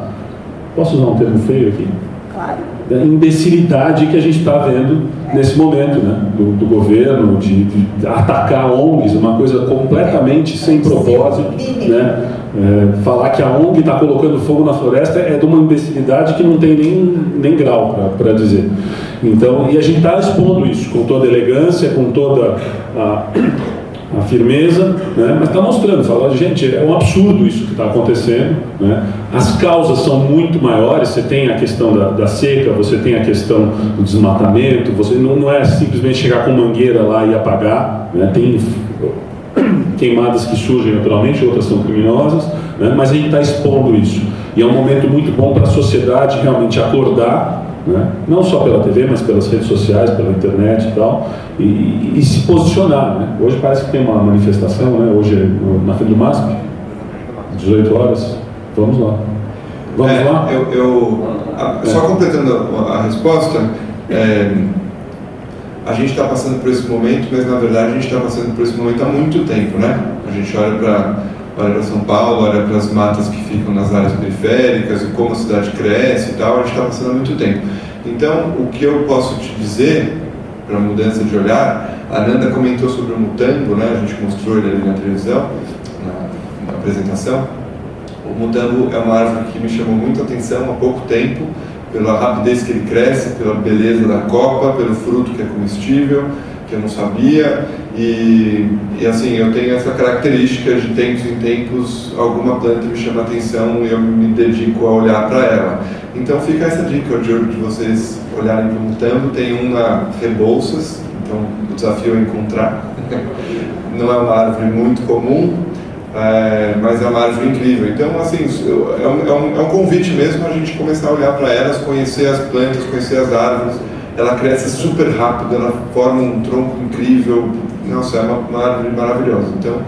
Speaker 1: posso usar um termo feio aqui? Claro. Da imbecilidade que a gente está vendo nesse momento, né? do governo, de atacar ONGs, uma coisa completamente sem propósito, né? Falar que a ONG está colocando fogo na floresta é de uma imbecilidade que não tem nem grau para dizer. Então, e a gente está expondo isso com toda a elegância, com toda a firmeza, né? Mas está mostrando, falando, gente, é um absurdo isso que está acontecendo, né? As causas são muito maiores, você tem a questão da seca, você tem a questão do desmatamento, você não é simplesmente chegar com mangueira lá e apagar, né? Tem queimadas que surgem naturalmente, outras são criminosas, né? Mas a gente está expondo isso, e é um momento muito bom para a sociedade realmente acordar, né? Não só pela TV, mas pelas redes sociais, pela internet e tal, e se posicionar, né? Hoje parece que tem uma manifestação, né? Hoje é na frente do MASP, 18 horas, vamos lá. Vamos lá?
Speaker 4: Só completando a resposta, a gente está passando por esse momento, mas na verdade a gente está passando por esse momento há muito tempo, né? A gente olha para São Paulo, olha para as matas que ficam nas áreas periféricas e como a cidade cresce e tal, a gente está passando há muito tempo. Então, o que eu posso te dizer, para mudança de olhar, a Nanda comentou sobre o mutambo, né? A gente mostrou ele ali na televisão, na apresentação. O mutambo é uma árvore que me chamou muito a atenção há pouco tempo, pela rapidez que ele cresce, pela beleza da copa, pelo fruto que é comestível, que eu não sabia, e assim, eu tenho essa característica de tempos em tempos, alguma planta me chama a atenção e eu me dedico a olhar para ela. Então fica essa dica de vocês olharem para o mutambo. Tem um na Rebouças, então o desafio é encontrar. Não é uma árvore muito comum, mas é uma árvore incrível. Então, assim, é um convite mesmo a gente começar a olhar para elas, conhecer as plantas, conhecer as árvores. ela cresce super rápido, ela forma um tronco incrível, nossa, é uma árvore maravilhosa. Então,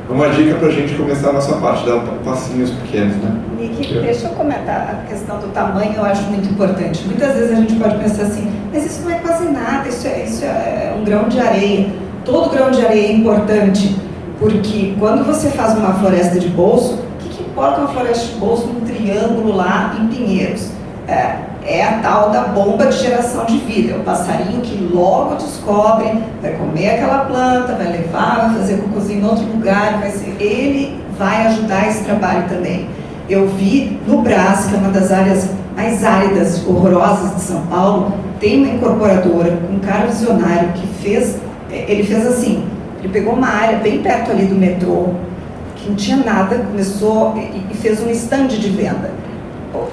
Speaker 4: é uma dica para a gente começar a nossa parte, dar passinhos pequenos, né?
Speaker 3: Nick, deixa eu comentar a questão do tamanho, eu acho muito importante. Muitas vezes a gente pode pensar assim, mas isso não é quase nada, isso é um grão de areia. Todo grão de areia é importante, porque quando você faz uma floresta de bolso, o que importa uma floresta de bolso num triângulo lá em Pinheiros? É a tal da bomba de geração de vida, é o passarinho que logo descobre, vai comer aquela planta, vai levar, vai fazer cocôzinho em outro lugar, ele vai ajudar esse trabalho também. Eu vi no Brás, que é uma das áreas mais áridas, horrorosas de São Paulo, tem uma incorporadora, um cara visionário que ele fez assim, ele pegou uma área bem perto ali do metrô, que não tinha nada, começou e fez um stand de venda.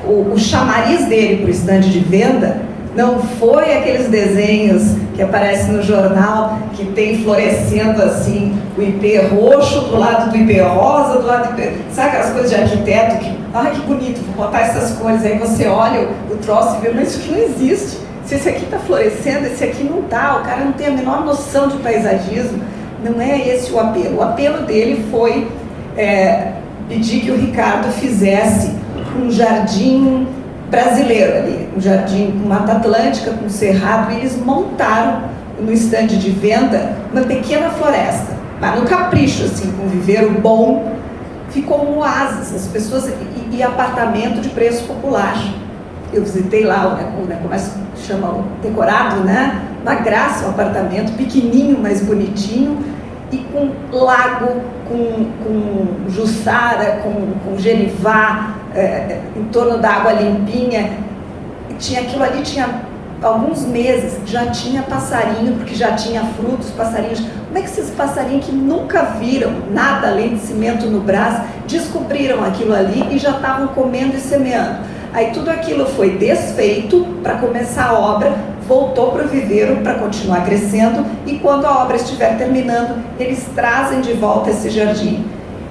Speaker 3: O chamariz dele para o stand de venda não foi aqueles desenhos que aparecem no jornal, que tem florescendo assim, o ipê roxo do lado do ipê rosa, do lado do ipê... Sabe aquelas coisas de arquiteto que, ai que bonito, vou botar essas cores, aí você olha o troço e vê, mas isso aqui não existe. Se esse aqui está florescendo, esse aqui não está, o cara não tem a menor noção de paisagismo. Não é esse o apelo. O apelo dele foi pedir que o Ricardo fizesse um jardim brasileiro ali, um jardim com Mata Atlântica, com cerrado, e eles montaram no estande de venda uma pequena floresta, mas no capricho, assim, com viveiro bom, ficou um oásis, as pessoas, e apartamento de preço popular. Eu visitei lá, como é que chama, o decorado, né? Uma graça, um apartamento pequenininho, mas bonitinho, e com lago, com jussara, com genivá, em torno da água limpinha. Aquilo ali tinha alguns meses, já tinha passarinho, porque já tinha frutos, passarinhos. Como é que esses passarinhos que nunca viram nada além de cimento no Brás, descobriram aquilo ali e já estavam comendo e semeando? Aí tudo aquilo foi desfeito para começar a obra, voltou para o viveiro para continuar crescendo, e quando a obra estiver terminando, eles trazem de volta esse jardim.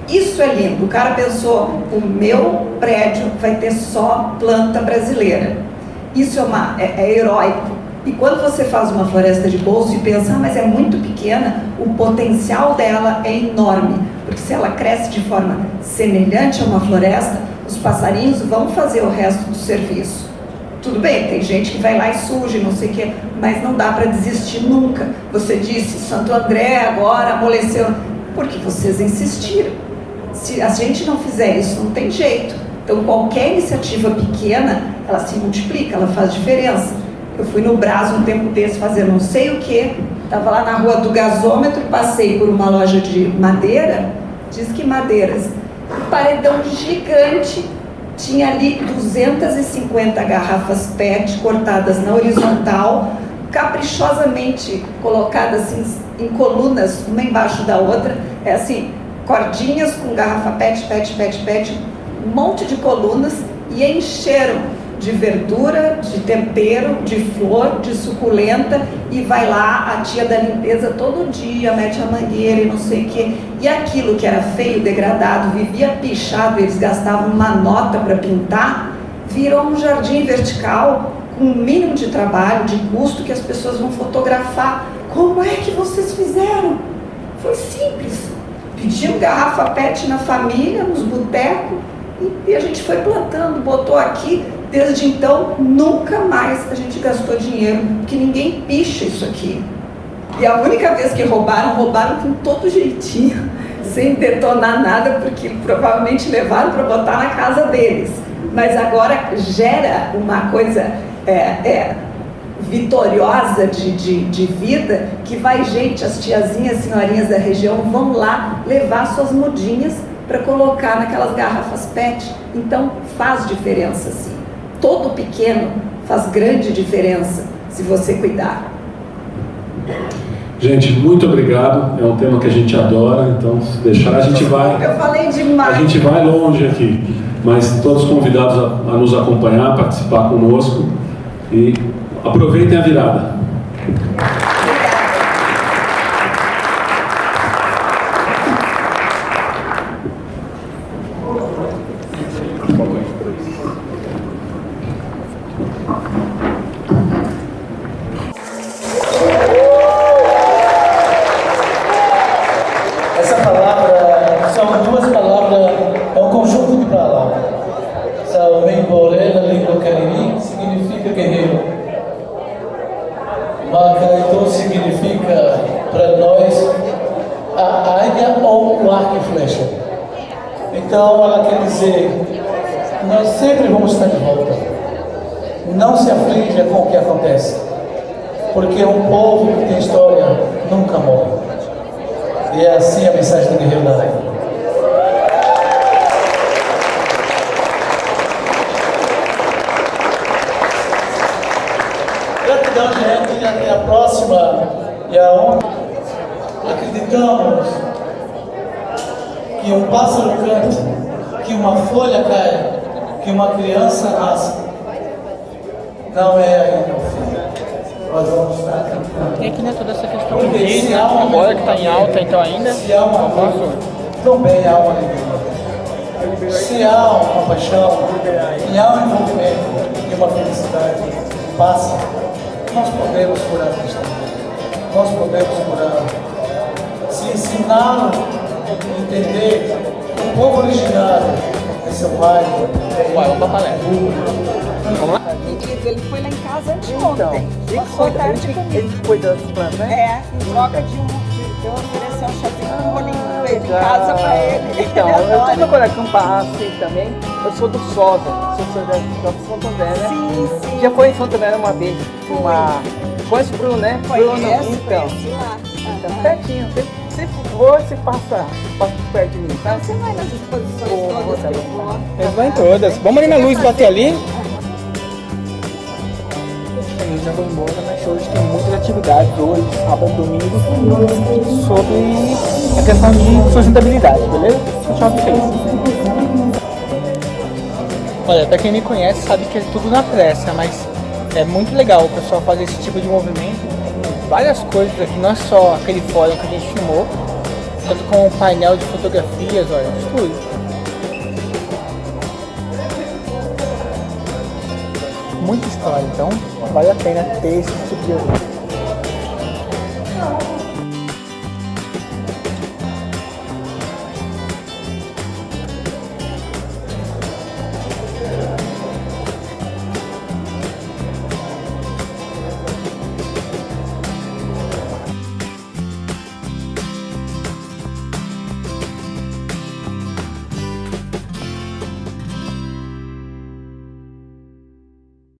Speaker 3: Isso é lindo. O cara pensou, o meu prédio vai ter só planta brasileira. Isso é heróico. E quando você faz uma floresta de bolso e pensa, mas é muito pequena, o potencial dela é enorme, porque se ela cresce de forma semelhante a uma floresta, os passarinhos vão fazer o resto do serviço. Tudo bem, tem gente que vai lá e suja, não sei o quê, mas não dá para desistir nunca. Você disse, Santo André agora amoleceu, porque vocês insistiram. Se a gente não fizer isso, não tem jeito. Então, qualquer iniciativa pequena, ela se multiplica, ela faz diferença. Eu fui no Brás um tempo desse fazer não sei o quê, estava lá na rua do gasômetro, passei por uma loja de madeira, diz que madeiras, um paredão gigante, tinha ali 250 garrafas PET cortadas na horizontal, caprichosamente colocadas assim, em colunas, uma embaixo da outra, assim, cordinhas com garrafa PET, um monte de colunas, e encheram de verdura, de tempero, de flor, de suculenta, e vai lá a tia da limpeza todo dia, mete a mangueira e não sei o quê. E aquilo que era feio, degradado, vivia pichado, eles gastavam uma nota para pintar, virou um jardim vertical, com um mínimo de trabalho, de custo, que as pessoas vão fotografar. Como é que vocês fizeram? Foi simples. Pediu garrafa PET na família, nos botecos, e a gente foi plantando, botou aqui. Desde então, nunca mais a gente gastou dinheiro, porque ninguém picha isso aqui. E a única vez que roubaram com todo jeitinho, sem detonar nada, porque provavelmente levaram para botar na casa deles. Mas agora gera uma coisa vitoriosa de vida, que vai gente, as tiazinhas, senhorinhas da região vão lá levar suas mudinhas para colocar naquelas garrafas PET. Então faz diferença, sim. Todo pequeno faz grande diferença se você cuidar.
Speaker 1: Gente, muito obrigado. É um tema que a gente adora, então se deixar a gente vai.
Speaker 3: Eu falei demais.
Speaker 1: A gente vai longe aqui, mas todos convidados a nos acompanhar, participar conosco, e aproveitem a virada.
Speaker 21: Macaraitô significa para nós a águia ou o arco e flecha. Então ela quer dizer, nós sempre vamos estar de volta. Não se aflija com o que acontece, porque um povo que tem história nunca morre. E é assim a mensagem do Guerreiro da Águia. Gratidão, gente, até a próxima. E aonde acreditamos que um pássaro canta, que uma folha cai, que uma criança nasce, não é ainda o fim. Nós vamos estar cantando.
Speaker 22: Tem aqui, né, toda essa questão do vídeo, agora que está em alta, então ainda.
Speaker 21: Se há uma dor, também há uma alegria. Se há uma paixão, e há um envolvimento e uma felicidade, passa. Nós podemos curar a questão. Nós podemos curar. Se ensiná-lo a entender o povo originário é seu pai,
Speaker 22: vamos pra palestra. Vamos lá?
Speaker 23: Ele foi lá em casa anteontem. Ele foi das plantas, né? É, em troca de eu ofereci um chazinho com um bolinho em casa pra ele.
Speaker 22: Então, eu tô procurando acampar assim também. Eu sou do Sosa, sou da Santo André, né?
Speaker 23: Sim, sim.
Speaker 22: Já foi em Santo André uma vez, conhece o Bruno, né? Bruno, então. Então, pertinho. Se for, você passa perto de mim, tá?
Speaker 23: Você vai nas exposições todas que eu vou.
Speaker 22: Eles vão em todas. Vamos ali na luz bater ali. Eu já vou embora, mas hoje tem muitas atividades, hoje, sábado, domingo, sobre a questão de sustentabilidade, beleza? Tchau pra vocês. Olha, pra quem me conhece sabe que é tudo na pressa, mas é muito legal o pessoal fazer esse tipo de movimento. Tem várias coisas aqui, não é só aquele fórum que a gente filmou, tanto com um painel de fotografias, olha, tudo. Muita história, então vale a pena ter esse tipo de evento.